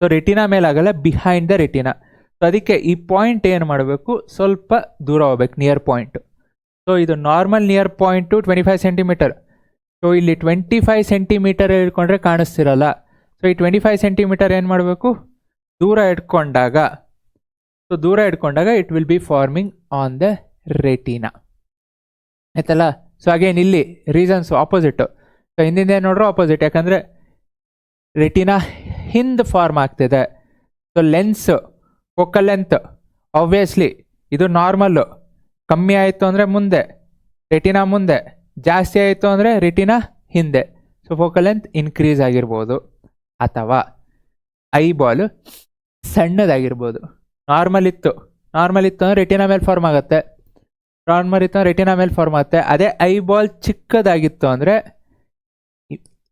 So retina ಮೇಲಾಗಲ್ಲ, ಬಿಹೈಂಡ್ ದ ರೆಟಿನಾ. ಸೊ ಅದಕ್ಕೆ ಈ ಪಾಯಿಂಟ್ ಏನು ಮಾಡಬೇಕು, ಸ್ವಲ್ಪ ದೂರ ಹೋಗ್ಬೇಕು, ನಿಯರ್ ಪಾಯಿಂಟ್. ಸೊ ಇದು normal near point 25 centimetre. So ಇಲ್ಲಿ 25 ಸೆಂಟಿಮೀಟರ್ ಇಟ್ಕೊಂಡ್ರೆ ಕಾಣಿಸ್ತಿರಲ್ಲ. ಸೊ ಈ 25 ಸೆಂಟಿಮೀಟರ್ ಏನು ಮಾಡಬೇಕು, ದೂರ ಇಟ್ಕೊಂಡಾಗ it will be forming on the retina, ಆಯ್ತಲ್ಲ. ಸೊ ಅಗೇನ್ ಇಲ್ಲಿ ರೀಸನ್ಸು ಆಪೋಸಿಟ್ಟು. ಸೊ ಹಿಂದಿಂದ ಏನು ನೋಡ್ರು ಆಪೋಸಿಟ್, ಯಾಕಂದರೆ ರೆಟಿನಾ ಹಿಂದೆ ಫಾರ್ಮ್ ಆಗ್ತಿದೆ. So lens focal length obviously ಇದು ನಾರ್ಮಲ್ಲು, ಕಮ್ಮಿ ಆಯಿತು ಅಂದರೆ ಮುಂದೆ ರೆಟಿನಾ ಮುಂದೆ, ಜಾಸ್ತಿ ಆಯಿತು ಅಂದರೆ ರೆಟಿನಾ ಹಿಂದೆ. ಸೊ ಫೋಕಲ್ ಲೆಂತ್ ಇನ್ಕ್ರೀಸ್ ಆಗಿರ್ಬೋದು, ಅಥವಾ ಐಬಾಲ್ ಸಣ್ಣದಾಗಿರ್ಬೋದು. ನಾರ್ಮಲ್ ಇತ್ತು ಅಂದರೆ ರೆಟಿನಾ ಮೇಲೆ ಫಾರ್ಮ್ ಆಗುತ್ತೆ. ಅದೇ ಐಬಾಲ್ ಚಿಕ್ಕದಾಗಿತ್ತು ಅಂದರೆ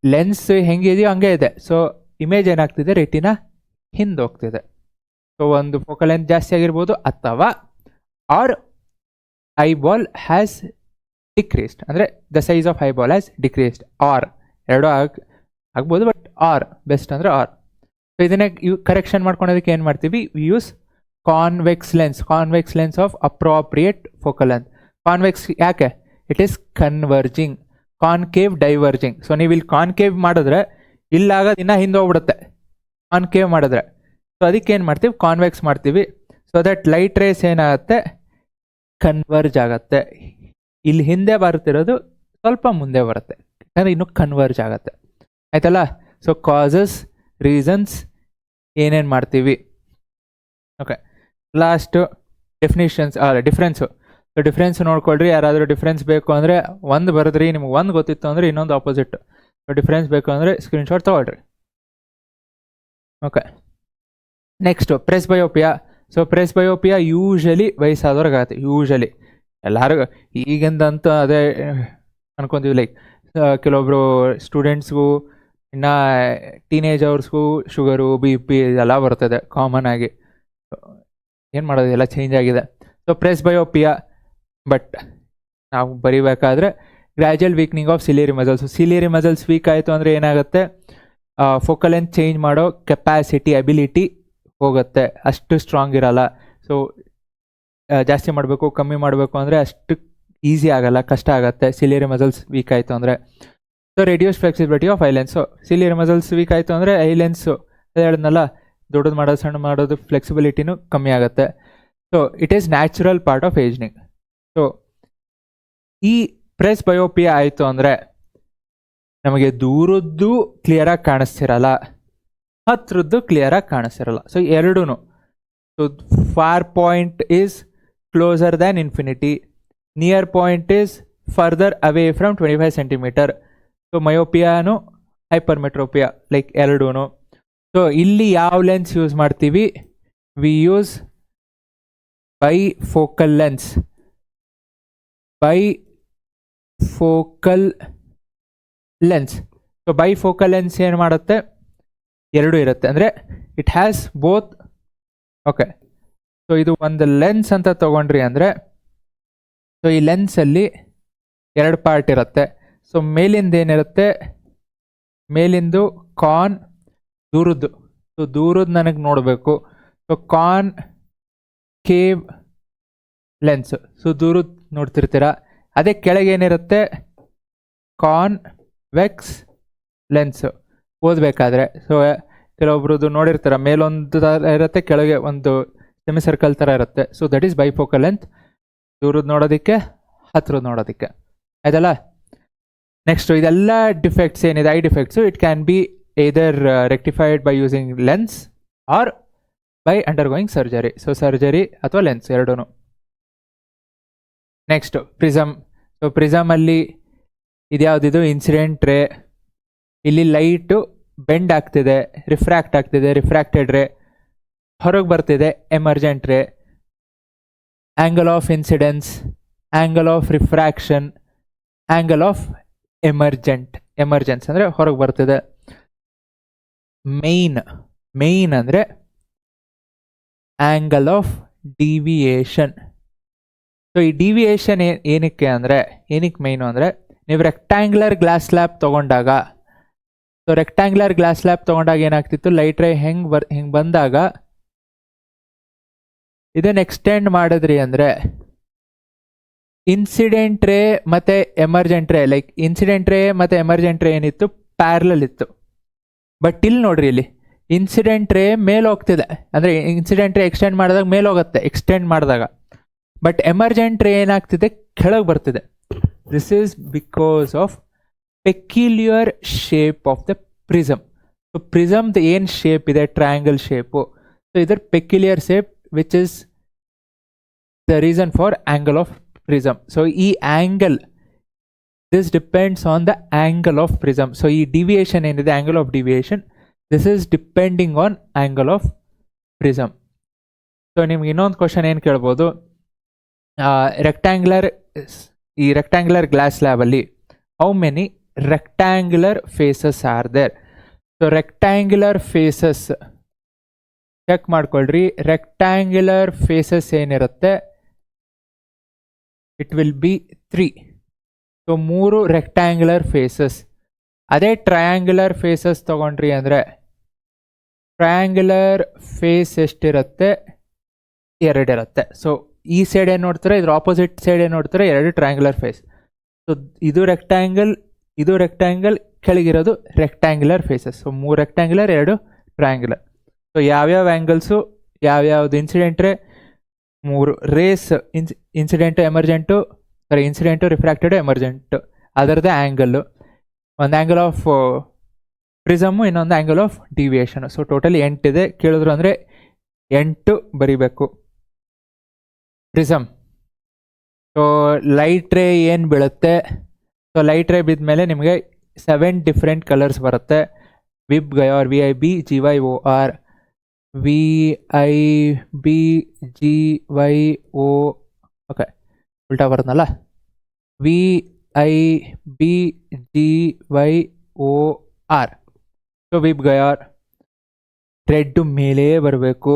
ಲೆನ್ಸ್ ಹೆಂಗಿದೆಯೋ ಹಂಗೆ ಇದೆ. ಸೊ ಇಮೇಜ್ ಏನಾಗ್ತಿದೆ, ರೆಟಿನಾ ಹಿಂದೆ ಹೋಗ್ತಿದೆ. ಸೊ ಒಂದು ಫೋಕಲ್ ಲೆಂತ್ ಜಾಸ್ತಿ ಆಗಿರ್ಬೋದು, ಅಥವಾ ಆರ್ ಐಬಾಲ್ ಹ್ಯಾಸ್ ಡಿಕ್ರೀಸ್ಡ್, ಅಂದರೆ the size of eyeball has decreased. Or ಎರಡೂ ಆಗ್ಬೋದು, ಬಟ್ ಆರ್ ಬೆಸ್ಟ್ ಅಂದರೆ ಆರ್. ಸೊ ಇದನ್ನೇ ಕರೆಕ್ಷನ್ ಮಾಡ್ಕೊಳೋದಕ್ಕೆ ಏನು ಮಾಡ್ತೀವಿ, we use convex lens of appropriate focal length. Convex ಯಾಕೆ, it is converging, concave diverging. So ನೀವು ಇಲ್ಲಿ ಕಾನ್ಕೇವ್ ಮಾಡಿದ್ರೆ ಇಲ್ಲಾಗೋದು ಇನ್ನೂ ಹಿಂದೆ ಹೋಗ್ಬಿಡುತ್ತೆ ಕಾನ್ಕೇವ್ ಮಾಡಿದ್ರೆ. ಸೊ ಅದಕ್ಕೆ ಏನು ಮಾಡ್ತೀವಿ, ಕಾನ್ವೆಕ್ಸ್ ಮಾಡ್ತೀವಿ. ಸೊ ದಟ್ ಲೈಟ್ ರೇಸ್ ಏನಾಗುತ್ತೆ, ಕನ್ವರ್ಜ್ ಆಗುತ್ತೆ. ಇಲ್ಲಿ ಹಿಂದೆ ಬರ್ತಿರೋದು ಸ್ವಲ್ಪ ಮುಂದೆ ಬರುತ್ತೆ, ಯಾಕಂದರೆ ಇನ್ನೂ ಕನ್ವರ್ಜ್ ಆಗುತ್ತೆ, ಆಯ್ತಲ್ಲ. ಸೊ ಕಾಸಸ್, ರೀಸನ್ಸ್, ಏನೇನು ಮಾಡ್ತೀವಿ. Okay, last difference. So difference ನೋಡ್ಕೊಳ್ರಿ. ಯಾರಾದರೂ ಡಿಫ್ರೆನ್ಸ್ ಬೇಕು ಅಂದರೆ ಒಂದು ಬರೆದ್ರಿ, ನಿಮ್ಗೆ ಒಂದು ಗೊತ್ತಿತ್ತು ಅಂದರೆ ಇನ್ನೊಂದು ಆಪೋಸಿಟ್. ಸೊ ಡಿಫ್ರೆನ್ಸ್ ಬೇಕು ಅಂದರೆ ಸ್ಕ್ರೀನ್ಶಾಟ್ ತೊಗೊಳ್ರಿ. Okay, next presbyopia. So presbyopia usually ವಯಸ್ಸಾದವ್ರಿಗಾಗುತ್ತೆ, ಯೂಶಲಿ ಎಲ್ಲರಿಗೂ. ಈಗಿಂದಂತೂ ಅದೇ ಅನ್ಕೊತೀವಿ, ಲೈಕ್ ಕೆಲವೊಬ್ರು ಸ್ಟೂಡೆಂಟ್ಸ್ಗೂ, ಇನ್ನು ಟೀನೇಜರ್ಸ್ಗೂ ಶುಗರು, BP ಇದೆಲ್ಲ ಬರ್ತದೆ ಕಾಮನ್ ಆಗಿ. ಏನು ಮಾಡೋದು, ಎಲ್ಲ ಚೇಂಜ್ ಆಗಿದೆ. ಸೊ ಪ್ರೆಸ್ಬಯೋಪಿಯಾ, ಬಟ್ ನಾವು ಬರಿಬೇಕಾದ್ರೆ gradual weakening of ciliary muscles. Ciliary muscles weak ಆಯಿತು ಅಂದರೆ ಏನಾಗುತ್ತೆ, ಫೋಕಲ್ ಲೆಂತ್ ಚೇಂಜ್ ಮಾಡೋ ಕೆಪಾಸಿಟಿ, ಅಬಿಲಿಟಿ ಹೋಗುತ್ತೆ, ಅಷ್ಟು ಸ್ಟ್ರಾಂಗ್ ಇರಲ್ಲ. ಸೊ ಜಾಸ್ತಿ ಮಾಡಬೇಕು, ಕಮ್ಮಿ ಮಾಡಬೇಕು ಅಂದರೆ ಅಷ್ಟು ಈಸಿ ಆಗಲ್ಲ, ಕಷ್ಟ ಆಗುತ್ತೆ ಸಿಲಿಯರಿ ಮಸಲ್ಸ್ ವೀಕ್ ಆಯಿತು ಅಂದರೆ. So reduce flexibility of eye lens. So ciliary muscles weak ಆಯಿತು ಅಂದರೆ ಐ ಲೆನ್ಸು, ಅದೇ ಹೇಳಿದ್ನಲ್ಲ, ದೊಡ್ಡದು ಮಾಡೋದು ಸಣ್ಣ ಮಾಡೋದು ಫ್ಲೆಕ್ಸಿಬಿಲಿಟಿನೂ ಕಮ್ಮಿ ಆಗುತ್ತೆ. So it is natural part of ageing. So ಈ ಪ್ರೆಸ್ ಬಯೋಪಿಯಾ ಆಯಿತು ಅಂದರೆ ನಮಗೆ ದೂರದ್ದು ಕ್ಲಿಯರಾಗಿ ಕಾಣಿಸ್ತಿರಲ್ಲ, ಹತ್ರದ್ದು ಕ್ಲಿಯರಾಗಿ ಕಾಣಿಸ್ತಿರಲ್ಲ. ಸೊ ಎರಡೂ. So far point is closer than infinity, near point is farther away from 25 centimetre. So ಮಯೋಪಿಯಾನು ಹೈಪರ್ಮೆಟ್ರೋಪಿಯಾ ಲೈಕ್ ಎರಡೂ. ಸೊ ಇಲ್ಲಿ ಯಾವ ಲೆನ್ಸ್ ಯೂಸ್ ಮಾಡ್ತೀವಿ? We use bifocal lens. Bifocal lens. So bifocal lens ಏನು ಮಾಡುತ್ತೆ? ಎರಡೂ ಇರುತ್ತೆ, ಅಂದರೆ it has both. Okay, so ಇದು ಒಂದು ಲೆನ್ಸ್ ಅಂತ ತಗೊಂಡ್ರಿ ಅಂದರೆ, ಸೊ ಈ ಲೆನ್ಸಲ್ಲಿ ಎರಡು ಪಾರ್ಟ್ ಇರುತ್ತೆ. ಸೊ ಮೇಲಿಂದ ಏನಿರುತ್ತೆ? ಮೇಲಿಂದು ಕಾನ್, ದೂರದ್ದು. ಸೊ ದೂರದ್ದು ನನಗೆ ನೋಡಬೇಕು. So concave lens. So ದೂರದ್ದು ನೋಡ್ತಿರ್ತೀರ. ಅದೇ ಕೆಳಗೆ ಏನಿರುತ್ತೆ? ಕಾನ್ ವೆಕ್ಸ್ ಲೆನ್ಸ್ ಓದಬೇಕಾದ್ರೆ. ಸೊ ಕೆಲವೊಬ್ರದ್ದು ನೋಡಿರ್ತಾರೆ, ಮೇಲೊಂದು ಥರ ಇರುತ್ತೆ, ಕೆಳಗೆ ಒಂದು ಸೆಮಿ ಸರ್ಕಲ್ ಥರ ಇರುತ್ತೆ. So that is bifocal length, ದೂರದ್ದು ನೋಡೋದಕ್ಕೆ, ಹತ್ರದ್ದು ನೋಡೋದಕ್ಕೆ. ಆಯ್ತಲ್ಲ? ನೆಕ್ಸ್ಟು ಇದೆಲ್ಲ ಡಿಫೆಕ್ಟ್ಸ್ ಏನಿದೆ, eye defects, it can be either rectified by using lens or by undergoing surgery. So surgery ಅಥವಾ ಲೆನ್ಸ್ ಎರಡೂ. Next prism. ಸೊ ಪ್ರಿಸಮಲ್ಲಿ ಇದ್ಯಾವುದಿದು? ಇನ್ಸಿಡೆಂಟ್ ರೇ. ಇಲ್ಲಿ ಲೈಟು ಬೆಂಡ್ ಆಗ್ತಿದೆ, ರಿಫ್ರ್ಯಾಕ್ಟ್ ಆಗ್ತಿದೆ, ರಿಫ್ರ್ಯಾಕ್ಟೆಡ್ ರೇ ಹೊರಗೆ ಬರ್ತಿದೆ, ಎಮರ್ಜೆಂಟ್ ರೇ. Angle of incidence, angle of refraction, angle of emergence ಅಂದರೆ ಹೊರಗೆ ಬರ್ತಿದೆ. ಮೇನ್ ಅಂದರೆ ಆ್ಯಂಗಲ್ ಆಫ್ ಡಿವಿಯೇಷನ್. ಸೊ ಈ ಡಿವಿಯೇಷನ್ ಏನಕ್ಕೆ ಅಂದರೆ, ಏನಕ್ಕೆ ಮೇಯ್ನು ಅಂದರೆ, ನೀವು ರೆಕ್ಟ್ಯಾಂಗ್ಯುಲರ್ ಗ್ಲಾಸ್ ಸ್ಲ್ಯಾಬ್ ತೊಗೊಂಡಾಗ, ಸೊ ರೆಕ್ಟ್ಯಾಂಗ್ಯುಲರ್ ಗ್ಲಾಸ್ ಸ್ಲ್ಯಾಬ್ ತೊಗೊಂಡಾಗ ಏನಾಗ್ತಿತ್ತು? ಲೈಟ್ ರೇ ಹಿಂಗೆ ಬಂದಾಗ ಇದನ್ನು ಎಕ್ಸ್ಟೆಂಡ್ ಮಾಡಿದ್ರಿ ಅಂದರೆ ಇನ್ಸಿಡೆಂಟ್ ರೇ ಮತ್ತು ಎಮರ್ಜೆಂಟ್ ರೇ, ಲೈಕ್ ಇನ್ಸಿಡೆಂಟ್ ರೇ ಮತ್ತು ಎಮರ್ಜೆಂಟ್ ರೇ ಏನಿತ್ತು? ಪ್ಯಾರಲಲ್ ಇತ್ತು. ಬಟ್ ಇಲ್ಲಿ ನೋಡ್ರಿ, ಇಲ್ಲಿ ಇನ್ಸಿಡೆಂಟ್ ರೇ ಮೇಲೆ ಹೋಗ್ತಿದೆ, ಅಂದರೆ ಇನ್ಸಿಡೆಂಟ್ ರೇ ಎಕ್ಸ್ಟೆಂಡ್ ಮಾಡಿದಾಗ ಮೇಲೆ ಹೋಗುತ್ತೆ, ಎಕ್ಸ್ಟೆಂಡ್ ಮಾಡಿದಾಗ. ಬಟ್ ಎಮರ್ಜೆಂಟ್ ರೇ ಏನಾಗ್ತಿದೆ? ಕೆಳಗೆ ಬರ್ತಿದೆ. This is because of peculiar shape of the prism. So ಪ್ರಿಸಮ್ದು ಏನು ಶೇಪ್ ಇದೆ? Triangle shape. ಸೊ ಇದರ peculiar shape which is the reason for angle of prism. So ಈ angle, this depends on the angle of prism. So ಈ deviation ಏನಿದೆ, angle of deviation, this is depending on angle of prism. ಸೊ ನಿಮ್ಗೆ ಇನ್ನೊಂದು question ಏನು ಕೇಳ್ಬೋದು? ಈ rectangular glass ಸ್ಲ್ಯಾಬಲ್ಲಿ how many rectangular faces are there? So rectangular faces check ಮಾಡ್ಕೊಳ್ರಿ. ರೆಕ್ಟ್ಯಾಂಗ್ಯುಲರ್ ಫೇಸಸ್ ಏನಿರುತ್ತೆ, it will be 3. So 3 rectangular faces. ಅದೇ ಟ್ರಯಾಂಗ್ಯುಲರ್ ಫೇಸಸ್ ತೊಗೊಂಡ್ರಿ ಅಂದರೆ, ಟ್ರಯಾಂಗ್ಯುಲರ್ ಫೇಸ್ ಎಷ್ಟಿರುತ್ತೆ? 2 ಇರುತ್ತೆ. ಸೊ ಈ ಸೈಡ್ ಏನು ನೋಡ್ತಾರೆ, ಇದ್ರ ಆಪೋಸಿಟ್ ಸೈಡ್ ಏನು ನೋಡ್ತಾರೆ? 2 ಟ್ರಯಾಂಗ್ಯುಲರ್ ಫೇಸ್. ಸೊ ಇದು ರೆಕ್ಟ್ಯಾಂಗಲ್, ಇದು ರೆಕ್ಟ್ಯಾಂಗಲ್, ಕೆಳಗಿರೋದು rectangular faces. So 3 rectangular, 2 triangular. So ಯಾವ್ಯಾವ ಆ್ಯಂಗಲ್ಸು, ಯಾವ್ಯಾವ್ದು incident ray, 3 rays, incident, emergent, incident, refracted, emergent, ಅದರದ್ದೇ ಆ್ಯಂಗಲ್ಲು. ಒಂದು ಆ್ಯಂಗಲ್ ಆಫ್ ಪ್ರಿಸಮು, ಇನ್ನೊಂದು angle of deviation. So totally 8 ಇದೆ. ಕೇಳಿದ್ರು ಅಂದರೆ 8 ಬರಿಬೇಕು. ಪ್ರಿಸಮ್. ಸೊ ಲೈಟ್ ರೇ ಏನು ಬೀಳುತ್ತೆ? ಸೊ ಲೈಟ್ ರೇ ಬಿದ್ದ ಮೇಲೆ ನಿಮಗೆ 7 ಡಿಫ್ರೆಂಟ್ ಕಲರ್ಸ್ ಬರುತ್ತೆ. VIBGYOR, VIBGYOR, VIBGYO. Okay, ಉಲ್ಟಾ ಬರುತ್ತಲ್ಲ, VIBGYOR. So VIBGYOR. Red ಮೇಲೆ ಬರಬೇಕು,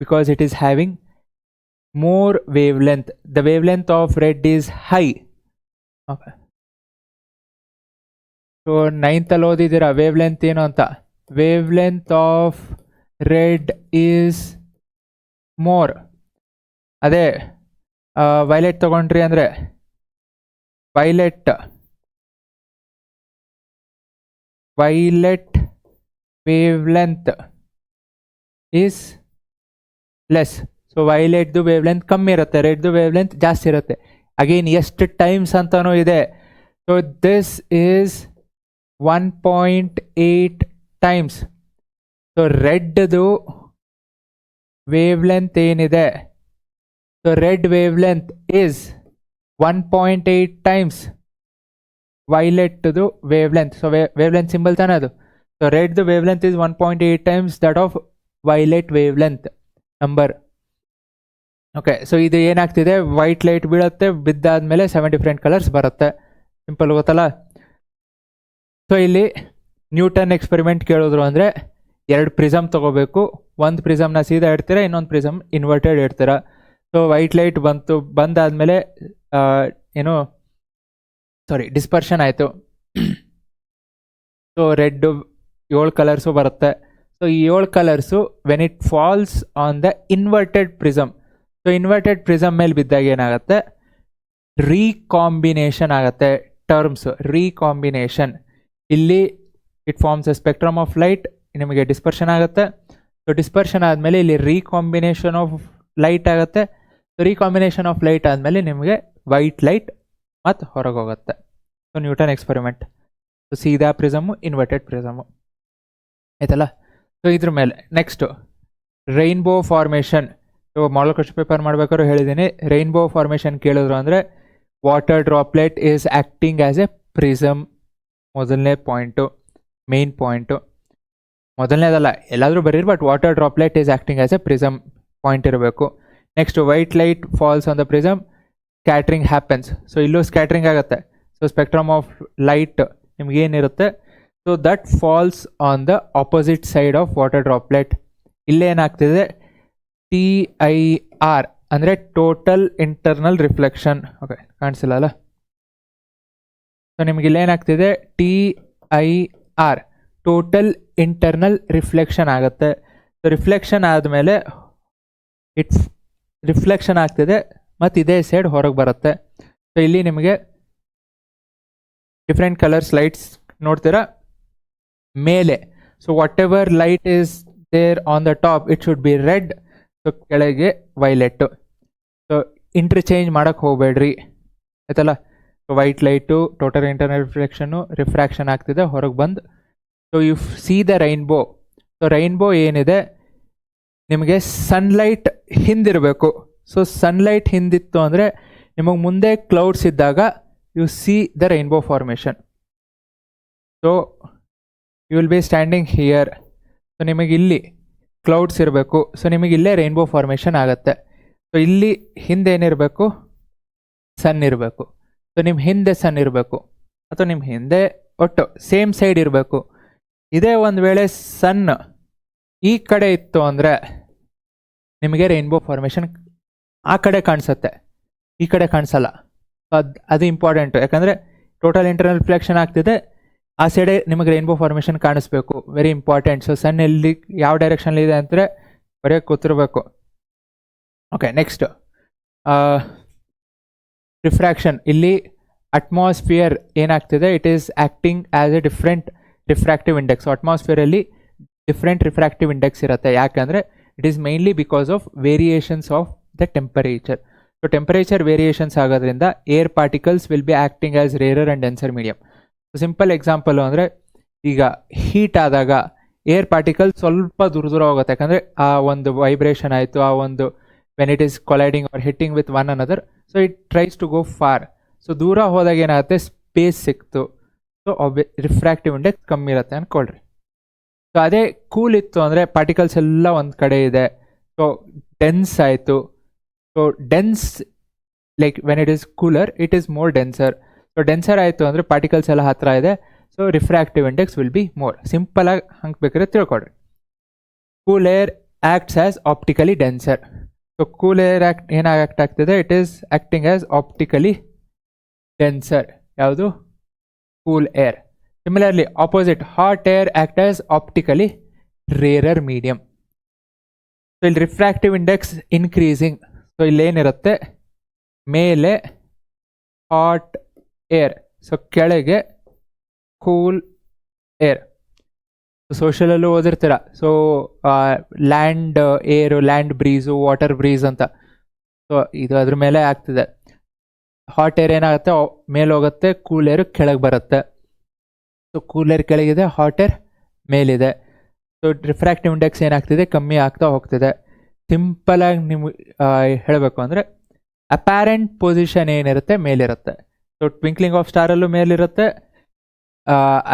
because it is having more wave length. The wave length of red is high. Okay, so 9th ಓದಿದ್ದೀರಾ ವೇವ್ ಲೆಂತ್ ಏನು ಅಂತ. Wave length of red is more. ಅದೇ violet ತಗೊಂಡ್ರಿ ಅಂದರೆ, violet wave length is less. So so ವೈಲೆಟ್ದು wave length ಕಮ್ಮಿ ಇರುತ್ತೆ, ರೆಡ್ದು ವೇವ್ ಲೆಂತ್ ಜಾಸ್ತಿ ಇರುತ್ತೆ. ಅಗೇನ್ ಎಷ್ಟು ಟೈಮ್ಸ್ ಅಂತಲೂ ಇದೆ. So this is 1.8 times. So ರೆಡ್ದು ವೇವ್ ಲೆಂತ್ ಏನಿದೆ, so red wave length is 1.8 times ವೈಲೆಟ್ದು wave length. So wave length symbol ತಾನೇ ಅದು. ಸೊ ರೆಡ್ದು wave length is 1.8 times that of violet wave length number. Okay, so ಇದು ಏನಾಗ್ತಿದೆ, white light ಬೀಳುತ್ತೆ, ಬಿದ್ದಾದ್ಮೇಲೆ 7 ಡಿಫ್ರೆಂಟ್ ಕಲರ್ಸ್ ಬರುತ್ತೆ. ಸಿಂಪಲ್ ಗೊತ್ತಲ್ಲ. ಸೊ ಇಲ್ಲಿ ನ್ಯೂಟನ್ ಎಕ್ಸ್ಪೆರಿಮೆಂಟ್ ಕೇಳಿದ್ರು ಅಂದರೆ 2 ಪ್ರಿಸಮ್ ತೊಗೋಬೇಕು. ಒಂದು ಪ್ರಿಸಮ್ನ ಸೀದಾ ಇಡ್ತೀರಾ, ಇನ್ನೊಂದು ಪ್ರಿಸಮ್ ಇನ್ವರ್ಟೆಡ್ ಇಡ್ತೀರಾ. ಸೊ ವೈಟ್ ಲೈಟ್ ಬಂದಾದಮೇಲೆ ಡಿಸ್ಪರ್ಷನ್ ಆಯಿತು. ಸೊ ರೆಡ್ಡು 7 ಕಲರ್ಸು ಬರುತ್ತೆ. ಸೊ ಈ 7 colours when it falls on the inverted prism, so inverted prism ಮೇಲೆ ಬಿದ್ದಾಗ ಏನಾಗುತ್ತೆ, ರೀಕಾಂಬಿನೇಷನ್ ಆಗುತ್ತೆ. Terms recombination. ಇಲ್ಲಿ it forms a spectrum of light, ನಿಮಗೆ ಡಿಸ್ಪರ್ಷನ್ ಆಗುತ್ತೆ. ಸೊ ಡಿಸ್ಪರ್ಷನ್ ಆದಮೇಲೆ ಇಲ್ಲಿ ರೀಕಾಂಬಿನೇಷನ್ ಆಫ್ ಲೈಟ್ ಆಗುತ್ತೆ. ಸೊ ರೀಕಾಂಬಿನೇಷನ್ ಆಫ್ ಲೈಟ್ ಆದಮೇಲೆ ನಿಮಗೆ ವೈಟ್ ಲೈಟ್ ಮತ್ತು ಹೊರಗೆ ಹೋಗುತ್ತೆ. So Newton experiment. ಸೊ ಸೀದಾ ಪ್ರಿಸಮು, ಇನ್ವರ್ಟೆಡ್ ಪ್ರಿಸಮು ಆಯ್ತಲ್ಲ. ಸೊ ಇದ್ರ ಮೇಲೆ next rainbow formation. So model question paper ಮಾಡ್ಬೇಕಾದ್ರೂ ಹೇಳಿದ್ದೀನಿ, ರೈನ್ಬೋ ಫಾರ್ಮೇಷನ್ ಕೇಳಿದ್ರು ಅಂದರೆ water droplet is acting as a prism. ಮೊದಲನೇ ಪಾಯಿಂಟು, ಮೇನ್ ಪಾಯಿಂಟು. ಮೊದಲನೇದಲ್ಲ, ಎಲ್ಲಾದರೂ ಬರೀರಿ, but water droplet is acting as a prism point ಇರಬೇಕು. Next white light falls on the prism, scattering happens. So ಇಲ್ಲೂ scattering ಆಗುತ್ತೆ. So spectrum of light ನಿಮಗೇನಿರುತ್ತೆ, so that falls on the opposite side of water droplet. ಇಲ್ಲೇನಾಗ್ತಿದೆ, TIR ಅಂದರೆ total internal reflection. Okay, ಕಾಣಿಸಿಲ್ಲ ಅಲ್ಲ. So ನಿಮ್ಗೆ ಇಲ್ಲೇನಾಗ್ತಿದೆ, TIR total internal reflection ಆಗುತ್ತೆ. So reflection ಆದಮೇಲೆ reflection ಆಗ್ತಿದೆ ಮತ್ತು ಇದೇ ಸೈಡ್ ಹೊರಗೆ ಬರುತ್ತೆ. ಸೊ ಇಲ್ಲಿ ನಿಮಗೆ ಡಿಫ್ರೆಂಟ್ ಕಲರ್ಸ್ ಲೈಟ್ಸ್ ನೋಡ್ತೀರಾ ಮೇಲೆ. So whatever light is there on the top it should be red. So ಕೆಳಗೆ ವೈಲೆಟ್ಟು. ಸೊ ಇಂಟರ್ಚೇಂಜ್ ಮಾಡೋಕ್ಕೆ ಹೋಗಬೇಡ್ರಿ ಆಯ್ತಲ್ಲ. So white light total internal reflection, refraction ಆಗ್ತಿದೆ, ಹೊರಗೆ ಬಂದು. So you see the rainbow. So rainbow ಏನಿದೆ, ನಿಮಗೆ sunlight ಹಿಂದಿರಬೇಕು. ಸೊ ಸನ್ಲೈಟ್ ಹಿಂದಿತ್ತು ಅಂದರೆ ನಿಮಗೆ ಮುಂದೆ ಕ್ಲೌಡ್ಸ್ ಇದ್ದಾಗ you see the rainbow formation. So you will be standing here. So ನಿಮಗೆ ಇಲ್ಲಿ ಕ್ಲೌಡ್ಸ್ ಇರಬೇಕು. ಸೊ ನಿಮಗೆ ಇಲ್ಲೇ ರೈನ್ಬೋ ಫಾರ್ಮೇಷನ್ ಆಗುತ್ತೆ. ಸೊ ಇಲ್ಲಿ ಹಿಂದೆ ಏನಿರಬೇಕು, ಸನ್ ಇರಬೇಕು. ಸೊ ನಿಮ್ಮ ಹಿಂದೆ ಸನ್ ಇರಬೇಕು, ಅಥವಾ ನಿಮ್ಮ ಹಿಂದೆ ಒಟ್ಟು ಸೇಮ್ ಸೈಡ್ ಇರಬೇಕು. ಇದೇ ಒಂದು ವೇಳೆ ಸನ್ ಈ ಕಡೆ ಇತ್ತು ಅಂದರೆ ನಿಮಗೆ ರೈನ್ಬೋ ಫಾರ್ಮೇಷನ್ ಆ ಕಡೆ ಕಾಣಿಸುತ್ತೆ, ಈ ಕಡೆ ಕಾಣಿಸಲ್ಲ. ಅದು ಇಂಪಾರ್ಟೆಂಟು, ಯಾಕಂದರೆ ಟೋಟಲ್ ಇಂಟರ್ನಲ್ ರಿಫ್ಲೆಕ್ಷನ್ ಆಗ್ತಿದೆ, ಆ ಸೈಡೇ ನಿಮಗೆ ರೈನ್ಬೋ ಫಾರ್ಮೇಷನ್ ಕಾಣಿಸ್ಬೇಕು. Very important. ಸೊ ಸನ್ ಎಲ್ಲಿ ಯಾವ ಡೈರೆಕ್ಷನಲ್ಲಿ ಇದೆ ಅಂದರೆ ಬರೆಯೋಕ್ಕೆ ಗೊತ್ತಿರಬೇಕು. Okay, next refraction. ಇಲ್ಲಿ ಅಟ್ಮಾಸ್ಫಿಯರ್ ಏನಾಗ್ತಿದೆ, it is acting as a different refractive index. So ಅಟ್ಮಾಸ್ಫಿಯರಲ್ಲಿ ಡಿಫ್ರೆಂಟ್ ರಿಫ್ರಾಕ್ಟಿವ್ ಇಂಡೆಕ್ಸ್ ಇರುತ್ತೆ. ಯಾಕೆಂದರೆ it is mainly because of variations of the temperature. So temperature variations ಆಗೋದ್ರಿಂದ air particles will be acting as rarer and denser medium. Simple example ಅಂದರೆ ಈಗ heat ಆದಾಗ air particle ಸ್ವಲ್ಪ ದೂರ ಹೋಗುತ್ತೆ, ಯಾಕಂದರೆ ಆ ಒಂದು ವೈಬ್ರೇಷನ್ ಆಯಿತು, ಆ ಒಂದು when it is colliding or hitting with one another. So it tries to go far. So ದೂರ ಹೋದಾಗ ಏನಾಗುತ್ತೆ, ಸ್ಪೇಸ್ ಸಿಕ್ತು. ಸೊ ರಿಫ್ರಾಕ್ಟಿವ್ ಇಂಡೆಕ್ಸ್ ಕಮ್ಮಿ ಇರುತ್ತೆ ಅಂದ್ಕೊಳ್ರಿ. ಸೊ ಅದೇ ಕೂಲ್ ಇತ್ತು ಅಂದರೆ ಪಾರ್ಟಿಕಲ್ಸ್ ಎಲ್ಲ ಒಂದು ಕಡೆ ಇದೆ, ಸೊ ಡೆನ್ಸ್ ಆಯಿತು. So dense like when it is cooler it is more denser. So denser ಆಯಿತು ಅಂದರೆ ಪಾರ್ಟಿಕಲ್ಸ್ ಎಲ್ಲ ಹತ್ತಿರ ಇದೆ. So refractive index will be more. ಸಿಂಪಲಾಗಿ ಹಂಗೆ ಬೇಕಾದ್ರೆ ತಿಳ್ಕೊಡ್ರಿ. Cool air acts as optically denser. So cool air ಏನಾಗಿ ಆ್ಯಕ್ಟ್ ಆಗ್ತಿದೆ, it is acting as optically denser. ಯಾವುದು, cool air. Similarly opposite hot air act as optically rarer medium. So ಇಲ್ಲಿ refractive index increasing. So ಇಲ್ಲೇನಿರುತ್ತೆ, ಮೇಲೆ hot air, so ಕೆಳಗೆ cool air. ಸೋಷಿಯಲಲ್ಲೂ ಓದಿರ್ತೀರ. So land ಏರು, land ಬ್ರೀಸು, water breeze ಅಂತ. So ಇದು ಅದ್ರ ಮೇಲೆ ಆಗ್ತಿದೆ. ಹಾಟ್ ಏರ್ ಏನಾಗುತ್ತೆ, ಮೇಲೆ ಹೋಗುತ್ತೆ, ಕೂಲ್ ಏರು ಕೆಳಗೆ ಬರುತ್ತೆ. ಸೊ ಕೂಲ್ ಏರ್ ಕೆಳಗಿದೆ, ಹಾಟ್ ಏರ್ ಮೇಲಿದೆ. ಸೊ ರಿಫ್ರಾಕ್ಟಿವ್ ಇಂಡೆಕ್ಸ್ ಏನಾಗ್ತಿದೆ, ಕಮ್ಮಿ ಆಗ್ತಾ ಹೋಗ್ತಿದೆ. ಸಿಂಪಲಾಗಿ ನಿಮ್ಗೆ ಹೇಳಬೇಕು ಅಂದರೆ ಅಪ್ಯಾರೆಂಟ್ ಪೊಸಿಷನ್ ಏನಿರುತ್ತೆ ಮೇಲಿರುತ್ತೆ. ಸೊ ಟ್ವಿಂಕ್ಲಿಂಗ್ ಆಫ್ ಸ್ಟಾರಲ್ಲೂ ಮೇಲಿರುತ್ತೆ,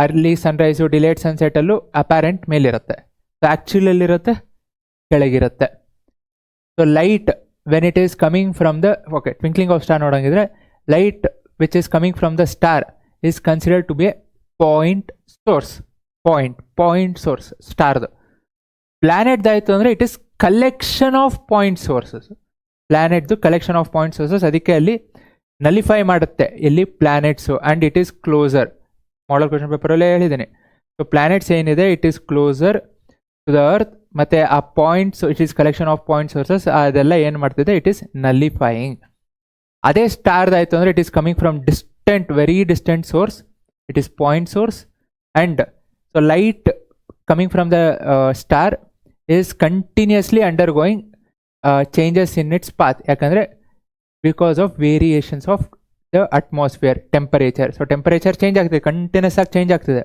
ಅರ್ಲಿ ಸನ್ರೈಸು ಡಿಲೇಟ್ ಸನ್ಸೆಟಲ್ಲೂ ಅಪ್ಯಾರೆಂಟ್ ಮೇಲಿರುತ್ತೆ. ಸೊ ಆ್ಯಕ್ಚುಲಲ್ಲಿರುತ್ತೆ ಕೆಳಗಿರುತ್ತೆ. So light when it is coming from the twinkling of star ನೋಡೋಂಗಿದ್ರೆ light which is coming from the star is considered to be a point source. Point source ಸ್ಟಾರ್ದು. ಪ್ಲ್ಯಾನೆಟ್ದಾಯಿತು ಅಂದರೆ it is collection of point sources. ಪ್ಲ್ಯಾನೆಟ್ದು collection of point sources, ಅದಕ್ಕೆ ಅಲ್ಲಿ nullify ಮಾಡುತ್ತೆ ಎಲ್ಲಿ planets, and it is closer. Model question ಪೇಪರಲ್ಲೇ ಹೇಳಿದ್ದೀನಿ. ಸೊ ಪ್ಲ್ಯಾನೆಟ್ಸ್ ಏನಿದೆ it is closer to the earth, ಮತ್ತು ಆ points it is collection of point sources, ಅದೆಲ್ಲ ಏನು ಮಾಡ್ತಿದೆ, ಇಟ್ ಈಸ್ ನಲಿಫೈಯಿಂಗ್. ಅದೇ ಸ್ಟಾರ್ದಾಯಿತು ಅಂದರೆ it is coming from distant, very distant source, it is point source. And so light coming from the star is continuously undergoing changes in its path. ಯಾಕಂದರೆ because of variations of the atmosphere temperature. So temperature change ಆಗ್ತಿದೆ, continuous ಆಗಿ change ಆಗ್ತಿದೆ.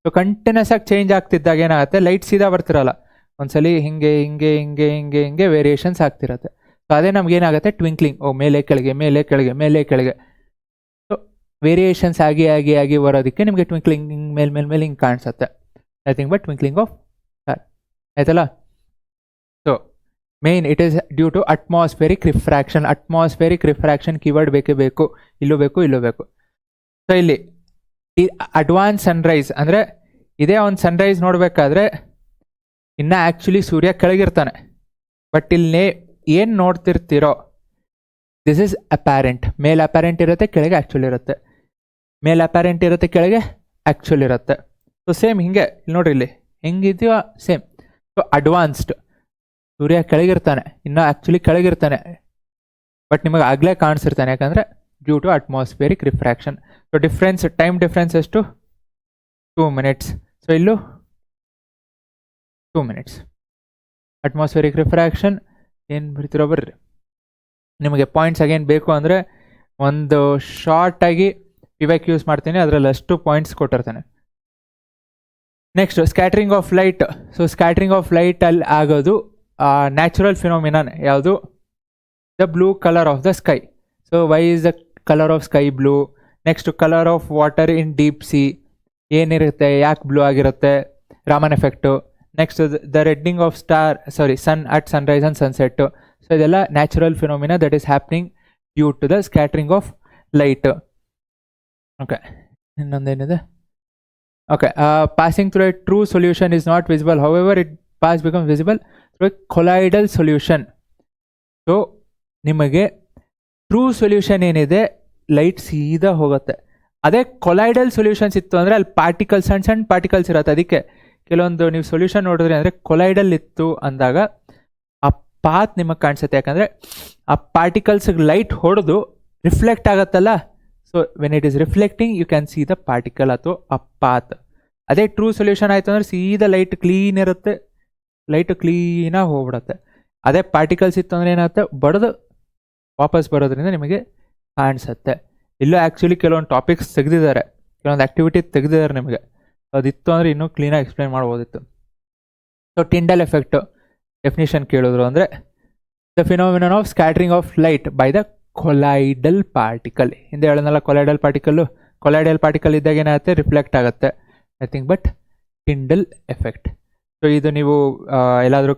So continuous ಆಗಿ change ಆಗ್ತಿದ್ದಾಗ ಏನಾಗುತ್ತೆ, light ಸೀದಾ ಬರ್ತಿರಲ್ಲ, ಒಂದ್ಸಲಿ ಹಿಂಗೆ ಹಿಂಗೆ ಹಿಂಗೆ ಹಿಂಗೆ ಹಿಂಗೆ ವೇರಿಯೇಷನ್ಸ್ ಆಗ್ತಿರುತ್ತೆ. ಸೊ ಅದೇ ನಮಗೇನಾಗುತ್ತೆ, ಟ್ವಿಂಕ್ಲಿಂಗ್, ಮೇಲೆ ಕೆಳಗೆ ಮೇಲೆ ಕೆಳಗೆ ಮೇಲೆ ಕೆಳಗೆ. ಸೊ ವೇರಿಯೇಷನ್ಸ್ ಆಗಿ ಆಗಿ ಆಗಿ ಬರೋದಕ್ಕೆ ನಿಮಗೆ ಟ್ವಿಂಕ್ಲಿಂಗ್ ಮೇಲೆ ಮೇಲೆ ಮೇಲೆ ಹಿಂಗೆ ಕಾಣಿಸುತ್ತೆ. Nothing but twinkling of star. ಆಯ್ತಲ್ಲ. So main it is due to atmospheric refraction. Atmospheric refraction keyword ಬೇಕೇ ಬೇಕು, ಇಲ್ಲೂ ಬೇಕು ಇಲ್ಲೂ ಬೇಕು. ಸೊ ಇಲ್ಲಿ ಅಡ್ವಾನ್ಸ್ ಸನ್ರೈಸ್ ಅಂದರೆ ಇದೇ ಒಂದು ಸನ್ರೈಸ್ ನೋಡಬೇಕಾದ್ರೆ ಇನ್ನು ಆ್ಯಕ್ಚುಲಿ ಸೂರ್ಯ ಕೆಳಗಿರ್ತಾನೆ, ಬಟ್ ಇಲ್ಲಿ ಏನು ನೋಡ್ತಿರ್ತೀರೋ ದಿಸ್ ಇಸ್ ಅಪ್ಯಾರೆಂಟ್. ಮೇಲೆ ಅಪ್ಯಾರೆಂಟ್ ಇರುತ್ತೆ, ಕೆಳಗೆ ಆ್ಯಕ್ಚುಲ್ ಇರುತ್ತೆ. ಮೇಲೆ ಅಪ್ಯಾರೆಂಟ್ ಇರುತ್ತೆ, ಕೆಳಗೆ ಆ್ಯಕ್ಚುಲ್ ಇರುತ್ತೆ. ಸೊ ಸೇಮ್ ಹಿಂಗೆ ಇಲ್ಲಿ ನೋಡ್ರಿ, ಇಲ್ಲಿ ಹೆಂಗಿದೆಯೋ ಸೇಮ್. ಸೊ ಅಡ್ವಾನ್ಸ್ಡ್ ಸೂರ್ಯ ಕೆಳಗಿರ್ತಾನೆ, ಇನ್ನು ಆ್ಯಕ್ಚುಲಿ ಕೆಳಗಿರ್ತಾನೆ, ಬಟ್ ನಿಮಗೆ ಆಗಲೇ ಕಾಣಿಸಿರ್ತಾನೆ, ಯಾಕಂದರೆ due to atmospheric refraction. So difference, time difference ಎಷ್ಟು, 2 minutes. ಸೊ ಇಲ್ಲೂ 2 minutes. ಅಟ್ಮಾಸ್ಫಿಯರಿಕ್ ರಿಫ್ರಾಕ್ಷನ್ ಏನು ಬರ್ತಿರೋ ಬರ್ರಿ. ನಿಮಗೆ ಪಾಯಿಂಟ್ಸ್ ಅಗೇನ್ ಬೇಕು ಅಂದರೆ ಒಂದು ಶಾರ್ಟಾಗಿ ಇವಾಕ್ ಯೂಸ್ ಮಾಡ್ತೀನಿ, ಅದರಲ್ಲಿ ಅಷ್ಟು ಪಾಯಿಂಟ್ಸ್ ಕೊಟ್ಟಿರ್ತಾನೆ. Next scattering of light. So scattering of light ಅಲ್ಲಿ ಆಗೋದು ನ್ಯಾಚುರಲ್ ಫಿನೋಮಿನನ್ ಯಾವುದು, the blue colour of the sky. So why is the colour of sky blue? Next colour of water in deep sea ಏನಿರುತ್ತೆ, ಯಾಕೆ blue ಆಗಿರುತ್ತೆ, Raman effect. Next the reddening of sun at sunrise and sunset. So ಇದೆಲ್ಲ natural phenomena that is happening due to the scattering of light. Okay, ಇನ್ನೊಂದೇನಿದೆ, okay, passing through A true solution is not visible, however it pass become visible through A colloidal solution. So ನಿಮಗೆ true solution ಏನಿದೆ light ಸೀದಾ ಹೋಗುತ್ತೆ. ಅದೇ colloidal solutions ಇತ್ತು ಅಂದರೆ ಅಲ್ಲಿ particles, ಸಣ್ಣ ಸಣ್ಣ ಪಾರ್ಟಿಕಲ್ಸ್ ಇರುತ್ತೆ. ಅದಕ್ಕೆ ಕೆಲವೊಂದು ನೀವು ಸೊಲ್ಯೂಷನ್ ನೋಡಿದ್ರಿ ಅಂದರೆ ಕೊಲೈಡಲ್ ಇತ್ತು ಅಂದಾಗ ಆ ಪಾತ್ ನಿಮಗೆ ಕಾಣಿಸುತ್ತೆ, ಯಾಕಂದರೆ ಆ ಪಾರ್ಟಿಕಲ್ಸ್ಗೆ ಲೈಟ್ ಹೊಡೆದು ರಿಫ್ಲೆಕ್ಟ್ ಆಗುತ್ತಲ್ಲ. So when it is reflecting you can see the particle ಅಥವಾ ಆ ಪಾತ್. ಅದೇ ಟ್ರೂ ಸೊಲ್ಯೂಷನ್ ಆಯಿತು ಅಂದರೆ ಸೀದಾ ಲೈಟ್ ಕ್ಲೀನ್ ಇರುತ್ತೆ, ಲೈಟು ಕ್ಲೀನಾಗಿ ಹೋಗ್ಬಿಡುತ್ತೆ. ಅದೇ ಪಾರ್ಟಿಕಲ್ಸ್ ಇತ್ತು ಅಂದರೆ ಏನಾಗುತ್ತೆ, ಬಡ್ದು ವಾಪಸ್ ಬರೋದ್ರಿಂದ ನಿಮಗೆ ಕಾಣಿಸುತ್ತೆ. ಇಲ್ಲೂ ಆ್ಯಕ್ಚುಲಿ ಕೆಲವೊಂದು ಟಾಪಿಕ್ಸ್ ತೆಗೆದಿದ್ದಾರೆ, ಕೆಲವೊಂದು ಆ್ಯಕ್ಟಿವಿಟಿ ತೆಗೆದಿದ್ದಾರೆ ನಿಮಗೆ. ಅದಿತ್ತು ಅಂದರೆ ಇನ್ನೂ ಕ್ಲೀನಾಗಿ ಎಕ್ಸ್ಪ್ಲೈನ್ ಮಾಡ್ಬೋದಿತ್ತು. ಸೊ ಟಿಂಡಲ್ ಎಫೆಕ್ಟು ಡೆಫಿನಿಷನ್ ಕೇಳಿದ್ರು ಅಂದರೆ the phenomenon of scattering of light by the colloidal particle. ಹಿಂದೆ ಹೇಳೋದಲ್ಲ ಕೊಲೈಡಲ್ ಪಾರ್ಟಿಕಲ್ ಇದ್ದಾಗ ಏನಾಗುತ್ತೆ, ರಿಫ್ಲೆಕ್ಟ್ ಆಗುತ್ತೆ. Nothing but Tyndall effect. So ಇದು ನೀವು ಎಲ್ಲಾದರೂ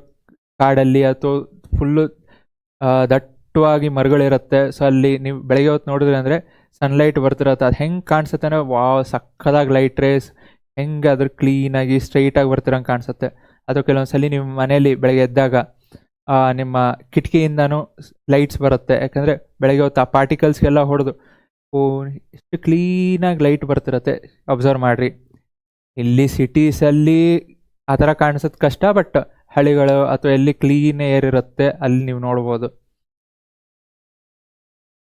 ಕಾಡಲ್ಲಿ ಅಥವಾ ಫುಲ್ಲು ದಟ್ಟವಾಗಿ ಮರಗಳಿರುತ್ತೆ. ಸೊ ಅಲ್ಲಿ ನೀವು ಬೆಳಗ್ಗೆ ಹೊತ್ತು ನೋಡಿದ್ರಿ ಅಂದರೆ ಸನ್ಲೈಟ್ ಬರ್ತಿರತ್ತೆ, ಅದು ಹೆಂಗೆ ಕಾಣಿಸುತ್ತೆ ಅಂದರೆ ಸಕ್ಕದಾಗಿ ಲೈಟ್ ರೇಸ್ ಹೆಂಗೆ ಅದ್ರ ಕ್ಲೀನಾಗಿ ಸ್ಟ್ರೈಟಾಗಿ ಬರ್ತಿರಂಗೆ ಕಾಣಿಸುತ್ತೆ. ಅಥವಾ ಕೆಲವೊಂದು ಸಲ ನಿಮ್ಮ ಮನೆಯಲ್ಲಿ ಬೆಳಗ್ಗೆ ಎದ್ದಾಗ ನಿಮ್ಮ ಕಿಟಕಿಯಿಂದನೂ ಲೈಟ್ಸ್ ಬರುತ್ತೆ, ಯಾಕಂದರೆ ಬೆಳಗ್ಗೆ ಹೊತ್ತು ಆ ಪಾರ್ಟಿಕಲ್ಸ್ಗೆಲ್ಲ ಹೊಡೆದು ಎಷ್ಟು ಕ್ಲೀನಾಗಿ ಲೈಟ್ ಬರ್ತಿರತ್ತೆ. ಅಬ್ಸರ್ವ್ ಮಾಡಿರಿ. ಇಲ್ಲಿ ಸಿಟೀಸಲ್ಲಿ ಆ ಥರ ಕಾಣಿಸೋದು ಕಷ್ಟ, ಬಟ್ ಹಳ್ಳಿಗಳು ಅಥವಾ ಎಲ್ಲಿ ಕ್ಲೀನ್ ಏರ್ ಇರುತ್ತೆ ಅಲ್ಲಿ ನೀವು ನೋಡ್ಬೋದು.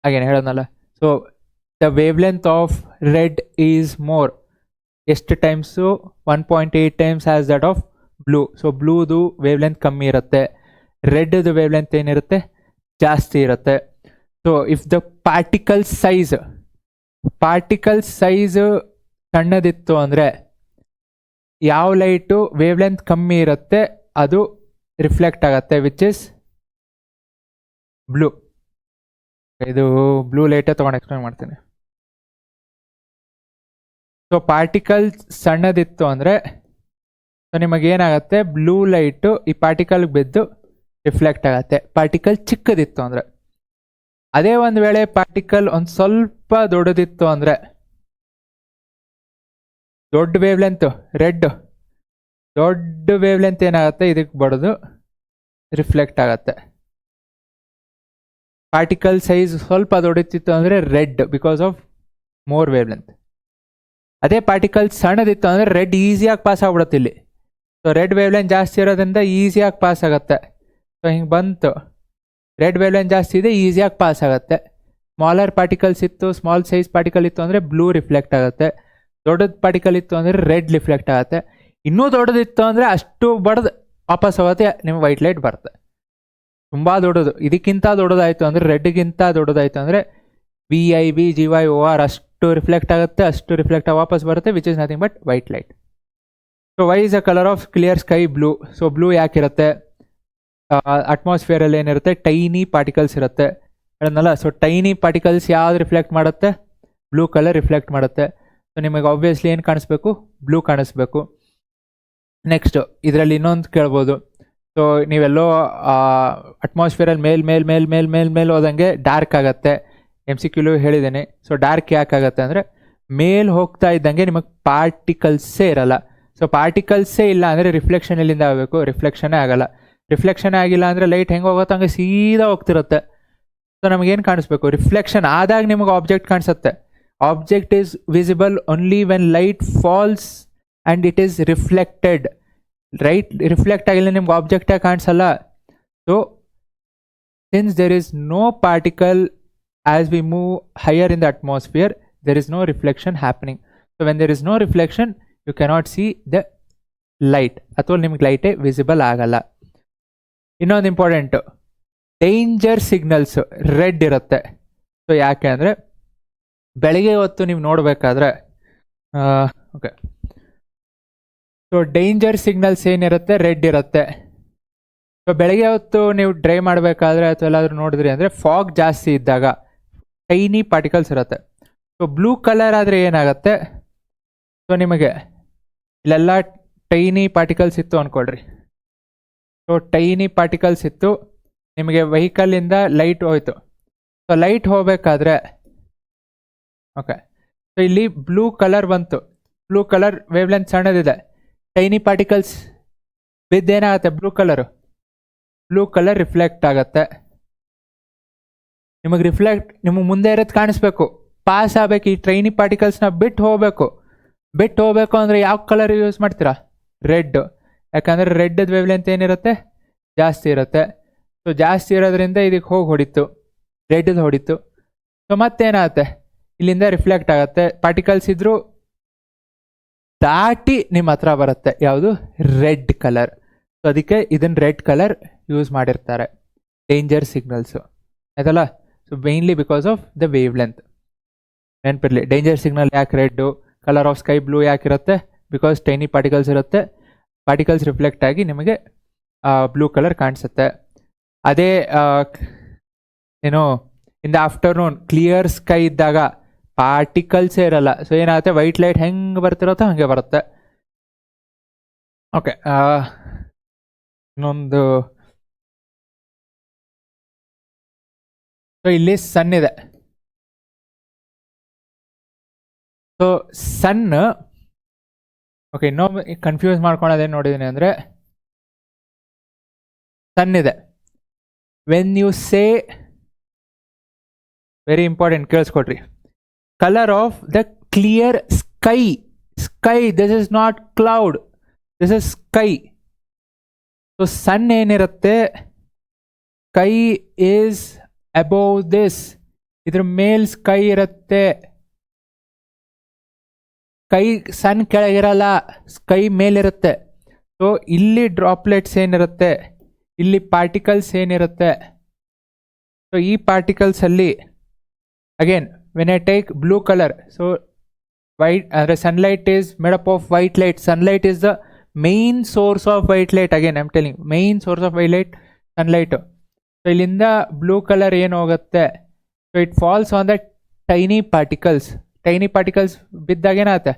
ಹಾಗೇನು ಹೇಳೋದಲ್ಲ. So the wave length of red is more ಎಷ್ಟು times 1.8 times as that of blue. So ಬ್ಲೂದು ವೇವ್ ಲೆಂತ್ ಕಮ್ಮಿ ಇರುತ್ತೆ, ರೆಡ್ದು ವೇವ್ ಲೆಂತ್ ಏನಿರುತ್ತೆ ಜಾಸ್ತಿ ಇರುತ್ತೆ. So if the particle size ಸಣ್ಣದಿತ್ತು ಅಂದರೆ ಯಾವ ಲೈಟು ವೇವ್ ಲೆಂತ್ ಕಮ್ಮಿ ಇರುತ್ತೆ ಅದು ರಿಫ್ಲೆಕ್ಟ್ ಆಗುತ್ತೆ, ವಿಚ್ ಇಸ್ ಬ್ಲೂ. ಇದು ಬ್ಲೂ ಲೈಟೇ ತೊಗೊಂಡು ಎಕ್ಸ್ಪ್ಲೇನ್ ಮಾಡ್ತೀನಿ. ಸೊ ಪಾರ್ಟಿಕಲ್ ಸಣ್ಣದಿತ್ತು ಅಂದರೆ ಸೊ ನಿಮಗೇನಾಗತ್ತೆ, ಬ್ಲೂ ಲೈಟು ಈ ಪಾರ್ಟಿಕಲ್ಗೆ ಬಿದ್ದು ರಿಫ್ಲೆಕ್ಟ್ ಆಗುತ್ತೆ. ಪಾರ್ಟಿಕಲ್ ಚಿಕ್ಕದಿತ್ತು ಅಂದರೆ, ಅದೇ ಒಂದು ವೇಳೆ ಪಾರ್ಟಿಕಲ್ ಒಂದು ಸ್ವಲ್ಪ ದೊಡ್ಡದಿತ್ತು ಅಂದರೆ, ದೊಡ್ಡ ವೇವ್ ಲೆಂತ್ ದೊಡ್ಡ ವೇವ್ ಲೆಂತ್ ಏನಾಗುತ್ತೆ ಇದಕ್ಕೆ ಬಡದು ರಿಫ್ಲೆಕ್ಟ್ ಆಗುತ್ತೆ. ಪಾರ್ಟಿಕಲ್ ಸೈಜ್ ಸ್ವಲ್ಪ ದೊಡ್ಡದಿತ್ತು ಅಂದರೆ red, because of more wave length. ಅದೇ ಪಾರ್ಟಿಕಲ್ ಸಣ್ಣದಿತ್ತು ಅಂದರೆ ರೆಡ್ ಈಸಿಯಾಗಿ ಪಾಸ್ ಆಗ್ಬಿಡುತ್ತೆ ಇಲ್ಲಿ. ಸೊ ರೆಡ್ ವೇವ್ ಲೆಂತ್ ಜಾಸ್ತಿ ಇರೋದ್ರಿಂದ ಈಸಿಯಾಗಿ ಪಾಸ್ ಆಗುತ್ತೆ. ಸೊ ಹಿಂಗೆ ಬಂತು, ರೆಡ್ ವೇವ್ ಲೆಂತ್ ಜಾಸ್ತಿ ಇದೆ, ಈಸಿಯಾಗಿ ಪಾಸ್ ಆಗುತ್ತೆ. ಸ್ಮಾಲರ್ ಪಾರ್ಟಿಕಲ್ಸ್ ಇತ್ತು, ಸ್ಮಾಲ್ ಸೈಜ್ ಪಾರ್ಟಿಕಲ್ ಇತ್ತು ಅಂದರೆ ಬ್ಲೂ ರಿಫ್ಲೆಕ್ಟ್ ಆಗುತ್ತೆ. ದೊಡ್ಡದು ಪಾರ್ಟಿಕಲ್ ಇತ್ತು ಅಂದರೆ ರೆಡ್ ರಿಫ್ಲೆಕ್ಟ್ ಆಗುತ್ತೆ. ಇನ್ನೂ ದೊಡ್ಡದಿತ್ತು ಅಂದರೆ ಅಷ್ಟು ಬಡ್ದು ವಾಪಸ್ ಹೋಗುತ್ತೆ, ನಿಮ್ಗೆ ವೈಟ್ ಲೈಟ್ ಬರುತ್ತೆ. ತುಂಬ ದೊಡ್ಡದು, ಇದಕ್ಕಿಂತ ದೊಡ್ಡದಾಯಿತು ಅಂದರೆ, ರೆಡ್ಗಿಂತ ದೊಡ್ಡದಾಯಿತು ಅಂದರೆ VIB GYOR ಅಷ್ಟು ರಿಫ್ಲೆಕ್ಟ್ ಆಗುತ್ತೆ, ಅಷ್ಟು ರಿಫ್ಲೆಕ್ಟ್ ವಾಪಸ್ ಬರುತ್ತೆ, which is nothing but white light. So why is the colour of clear sky blue? So blue ಯಾಕಿರುತ್ತೆ? ಅಟ್ಮಾಸ್ಫಿಯರಲ್ಲಿ ಏನಿರುತ್ತೆ, ಟೈನಿ ಪಾರ್ಟಿಕಲ್ಸ್ ಇರುತ್ತೆ ಹೇಳೋದಲ್ಲ. ಸೊ ಟೈನಿ ಪಾರ್ಟಿಕಲ್ಸ್ ಯಾವ್ದು ರಿಫ್ಲೆಕ್ಟ್ ಮಾಡುತ್ತೆ? ಬ್ಲೂ ಕಲರ್ ರಿಫ್ಲೆಕ್ಟ್ ಮಾಡುತ್ತೆ. ಸೊ ನಿಮಗೆ ಆಬ್ವಿಯಸ್ಲಿ ಏನು ಕಾಣಿಸ್ಬೇಕು? ಬ್ಲೂ ಕಾಣಿಸ್ಬೇಕು. ನೆಕ್ಸ್ಟ್ ಇದರಲ್ಲಿ ಇನ್ನೊಂದು ಕೇಳ್ಬೋದು. ಸೊ ನೀವೆಲ್ಲೋ ಅಟ್ಮಾಸ್ಫಿಯರಲ್ಲಿ ಮೇಲ್ ಹೋದಂಗೆ ಡಾರ್ಕ್ ಆಗುತ್ತೆ. MCQ ಹೇಳಿದ್ದೇನೆ. ಸೊ ಡಾರ್ಕ್ ಯಾಕಾಗತ್ತೆ ಅಂದರೆ, ಮೇಲ್ ಹೋಗ್ತಾ ಇದ್ದಂಗೆ ನಿಮಗೆ ಪಾರ್ಟಿಕಲ್ಸೇ ಇರಲ್ಲ. ಸೊ ಪಾರ್ಟಿಕಲ್ಸೇ ಇಲ್ಲ ಅಂದರೆ ರಿಫ್ಲೆಕ್ಷನ್ ಎಲ್ಲಿಂದ ಆಗಬೇಕು? ರಿಫ್ಲೆಕ್ಷನ್ನೇ ಆಗಲ್ಲ. ರಿಫ್ಲೆಕ್ಷನ್ ಆಗಿಲ್ಲ ಅಂದರೆ ಲೈಟ್ ಹೆಂಗೆ ಹೋಗುತ್ತೆ ಹಂಗೆ ಸೀದಾ ಹೋಗ್ತಿರುತ್ತೆ. ಸೊ ನಮಗೇನು ಕಾಣಿಸ್ಬೇಕು? ರಿಫ್ಲೆಕ್ಷನ್ ಆದಾಗ ನಿಮಗೆ ಆಬ್ಜೆಕ್ಟ್ ಕಾಣಿಸುತ್ತೆ. Object is visible only when light falls and it is reflected. Right, reflect ಆಗಿಲ್ಲ ನಿಮ್ಗೆ ಆಬ್ಜೆಕ್ಟೇ ಕಾಣಿಸಲ್ಲ. So since there is no particle as we move higher in the atmosphere, there is no reflection happening. So when there is no reflection, you cannot see the light. ಅಥವಾ ನಿಮ್ಗೆ ಲೈಟೇ visible ಆಗಲ್ಲ. ಇನ್ನೊಂದು important, danger signals red ಇರುತ್ತೆ. So ಯಾಕೆ ಅಂದರೆ, ಬೆಳಗ್ಗೆ ಹೊತ್ತು ನೀವು ನೋಡಬೇಕಾದ್ರೆ ಓಕೆ, ಸೊ ಡೇಂಜರ್ ಸಿಗ್ನಲ್ಸ್ ಏನಿರುತ್ತೆ ರೆಡ್ ಇರುತ್ತೆ. ಸೊ ಬೆಳಗ್ಗೆ ಹೊತ್ತು ನೀವು ಡ್ರೈವ್ ಮಾಡಬೇಕಾದ್ರೆ ಅಥವಾ ಎಲ್ಲಾದರೂ ನೋಡಿದ್ರಿ ಅಂದರೆ ಫಾಗ್ ಜಾಸ್ತಿ ಇದ್ದಾಗ ಟೈನಿ ಪಾರ್ಟಿಕಲ್ಸ್ ಇರುತ್ತೆ. ಸೊ ಬ್ಲೂ ಕಲರ್ ಆದರೆ ಏನಾಗುತ್ತೆ? ಸೊ ನಿಮಗೆ ಇಲ್ಲೆಲ್ಲ ಟೈನಿ ಪಾರ್ಟಿಕಲ್ಸ್ ಇತ್ತು ಅಂದ್ಕೊಳ್ರಿ. ಸೊ ಟೈನಿ ಪಾರ್ಟಿಕಲ್ಸ್ ಇತ್ತು, ನಿಮಗೆ ವೆಹಿಕಲಿಂದ ಲೈಟ್ ಹೋಯ್ತು. ಸೊ ಲೈಟ್ ಹೋಗಬೇಕಾದ್ರೆ ಓಕೆ, ಸೊ ಇಲ್ಲಿ ಬ್ಲೂ ಕಲರ್ ಬಂತು. ಬ್ಲೂ ಕಲರ್ ವೇವ್ ಲೆಂತ್ ಸಣ್ಣದಿದೆ, ಟೈನಿ ಪಾರ್ಟಿಕಲ್ಸ್ ಬಿದ್ದೇನಾಗುತ್ತೆ? ಬ್ಲೂ ಕಲರ್ ರಿಫ್ಲೆಕ್ಟ್ ಆಗುತ್ತೆ. ನಿಮಗೆ ಮುಂದೆ ಇರೋದು ಕಾಣಿಸ್ಬೇಕು, ಪಾಸ್ ಆಗಬೇಕು. ಈ ಟ್ರೈನಿ ಪಾರ್ಟಿಕಲ್ಸ್ನ ಬಿಟ್ಟು ಹೋಗಬೇಕು ಅಂದರೆ ಯಾವ ಕಲರ್ ಯೂಸ್ ಮಾಡ್ತೀರಾ? ರೆಡ್. ಯಾಕಂದರೆ ರೆಡ್ದು ವೇವ್ ಲೆಂತ್ ಏನಿರುತ್ತೆ? ಜಾಸ್ತಿ ಇರುತ್ತೆ. ಸೊ ಜಾಸ್ತಿ ಇರೋದ್ರಿಂದ ಇದಕ್ಕೆ ಹೋಗಿ ಹೊಡಿತು, ರೆಡ್ದು ಹೊಡಿತು. ಸೊ ಮತ್ತೇನಾಗುತ್ತೆ? ಇಲ್ಲಿಂದ ರಿಫ್ಲೆಕ್ಟ್ ಆಗುತ್ತೆ. ಪಾರ್ಟಿಕಲ್ಸ್ ಇದ್ರೂ ದಾಟಿ ನಿಮ್ಮ ಹತ್ರ ಬರುತ್ತೆ. ಯಾವುದು? Red colour. ಸೊ ಅದಕ್ಕೆ ಇದನ್ನು ರೆಡ್ ಕಲರ್ ಯೂಸ್ ಮಾಡಿರ್ತಾರೆ, ಡೇಂಜರ್ ಸಿಗ್ನಲ್ಸು ಆಯ್ತಲ್ಲ. So mainly because of the wave length. ನೆನಪಿರಲಿ, ಡೇಂಜರ್ ಸಿಗ್ನಲ್ ಯಾಕೆ red, colour of sky blue ಯಾಕಿರುತ್ತೆ? ಬಿಕಾಸ್ ಟೈನಿ ಪಾರ್ಟಿಕಲ್ಸ್ ಇರುತ್ತೆ. ಪಾರ್ಟಿಕಲ್ಸ್ ರಿಫ್ಲೆಕ್ಟ್ ಆಗಿ ನಿಮಗೆ ಬ್ಲೂ ಕಲರ್ ಕಾಣಿಸುತ್ತೆ. ಅದೇ ಏನು in the afternoon clear sky ಇದ್ದಾಗ ಪಾರ್ಟಿಕಲ್ಸೇ ಇರಲ್ಲ. ಸೊ ಏನಾಗುತ್ತೆ? ವೈಟ್ ಲೈಟ್ ಹೆಂಗೆ ಬರ್ತಿರುತ್ತೋ ಹಾಗೆ ಬರುತ್ತೆ. ಓಕೆ, ಇನ್ನೊಂದು, ಸೊ ಇಲ್ಲಿ ಸನ್ ಇದೆ. ಸೊ ಸನ್ ಓಕೆ, ಇನ್ನೊಮ್ಮೆ ಕನ್ಫ್ಯೂಸ್ ಮಾಡ್ಕೊಳೋದೇನು ನೋಡಿದ್ದೀನಿ ಅಂದರೆ, ಸನ್ ಇದೆ. When you say, very important ಕೇಳಿಸ್ಕೊಡ್ರಿ, colour of the clear sky, this is not cloud, this is sky. So sun ಏನಿರುತ್ತೆ, ಸ್ಕೈ ಈಸ್ ಅಬೌವ್ ದಿಸ್, ಇದ್ರ ಮೇಲ್ ಸ್ಕೈ ಇರುತ್ತೆ. ಕೈ ಸನ್ ಕೆಳಗಿರಲ್ಲ, ಕೈ ಮೇಲಿರುತ್ತೆ. ಸೊ ಇಲ್ಲಿ ಡ್ರಾಪ್ಲೆಟ್ಸ್ ಏನಿರುತ್ತೆ, ಇಲ್ಲಿ ಪಾರ್ಟಿಕಲ್ಸ್ ಏನಿರುತ್ತೆ, ಸೊ ಈ ಪಾರ್ಟಿಕಲ್ಸಲ್ಲಿ again when I take blue colour, so white ಅಂದರೆ sunlight is made up of white light. Sunlight is the main source of white light. Again I am telling main source of white light sunlight. So ಇಲ್ಲಿಂದ blue colour ಏನು ಹೋಗುತ್ತೆ, so it falls on the tiny particles. Tiny particles ಬಿದ್ದಾಗ ಏನಾಗುತ್ತೆ,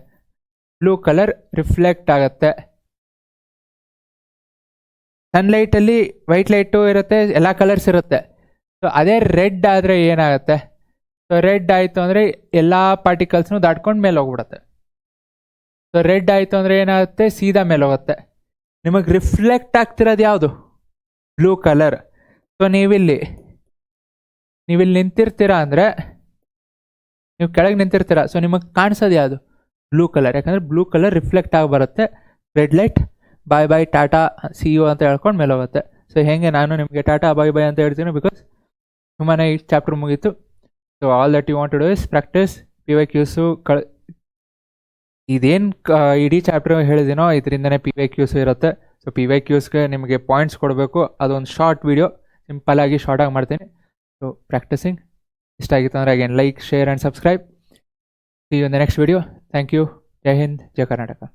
blue colour reflect ಆಗುತ್ತೆ. ಸನ್ಲೈಟಲ್ಲಿ white light ಇರುತ್ತೆ, ಎಲ್ಲ colours ಇರುತ್ತೆ. So ಅದೇ ರೆಡ್ ಆದರೆ ಏನಾಗುತ್ತೆ, ಸೊ ರೆಡ್ ಆಯಿತು ಅಂದರೆ ಎಲ್ಲ ಪಾರ್ಟಿಕಲ್ಸ್ನು ದಾಟ್ಕೊಂಡು ಮೇಲೆ ಹೋಗ್ಬಿಡುತ್ತೆ. ಸೊ ರೆಡ್ ಆಯಿತು ಅಂದರೆ ಏನಾಗುತ್ತೆ, ಸೀದಾ ಮೇಲೆ ಹೋಗುತ್ತೆ. ನಿಮಗೆ ರಿಫ್ಲೆಕ್ಟ್ ಆಗ್ತಿರೋದು ಯಾವುದು, ಬ್ಲೂ ಕಲರ್. ಸೊ ನೀವಿಲ್ಲಿ ನಿಂತಿರ್ತೀರಾ ಅಂದರೆ, ನೀವು ಕೆಳಗೆ ನಿಂತಿರ್ತೀರ, ಸೊ ನಿಮಗೆ ಕಾಣಿಸೋದು ಯಾವುದು, ಬ್ಲೂ ಕಲರ್. ಯಾಕಂದರೆ ಬ್ಲೂ ಕಲರ್ ರಿಫ್ಲೆಕ್ಟ್ ಆಗಿ ಬರುತ್ತೆ. Red light bye bye tata see you ಅಂತ ಹೇಳ್ಕೊಂಡು ಮೇಲೆ ಹೋಗುತ್ತೆ. ಸೊ ಹೇಗೆ ನಾನು ನಿಮಗೆ ಟಾಟಾ ಬಾಯ್ ಬಾಯ್ ಅಂತ ಹೇಳ್ತೀನಿ, ಬಿಕಾಸ್ ತುಂಬಾ ಈ ಚಾಪ್ಟರ್ ಮುಗೀತು. So all that you want to do is practise PYQs. ಇದೇನು ಇಡೀ ಚಾಪ್ಟರ್ ಹೇಳಿದಿನೋ ಇದರಿಂದನೇ PYQs ಇರುತ್ತೆ. ಸೊ PYQsಗೆ ನಿಮಗೆ ಪಾಯಿಂಟ್ಸ್ ಕೊಡಬೇಕು. ಅದೊಂದು ಶಾರ್ಟ್ ವೀಡಿಯೋ, ಸಿಂಪಲ್ಲಾಗಿ ಶಾರ್ಟಾಗಿ ಮಾಡ್ತೀನಿ. ಸೊ ಪ್ರಾಕ್ಟೀಸಿಂಗ್ ಇಷ್ಟ ಆಗಿತ್ತು ಅಂದರೆ again like, share and subscribe. See you in the next video. Thank you. ಜೈ ಹಿಂದ್, ಜೈ ಕರ್ನಾಟಕ.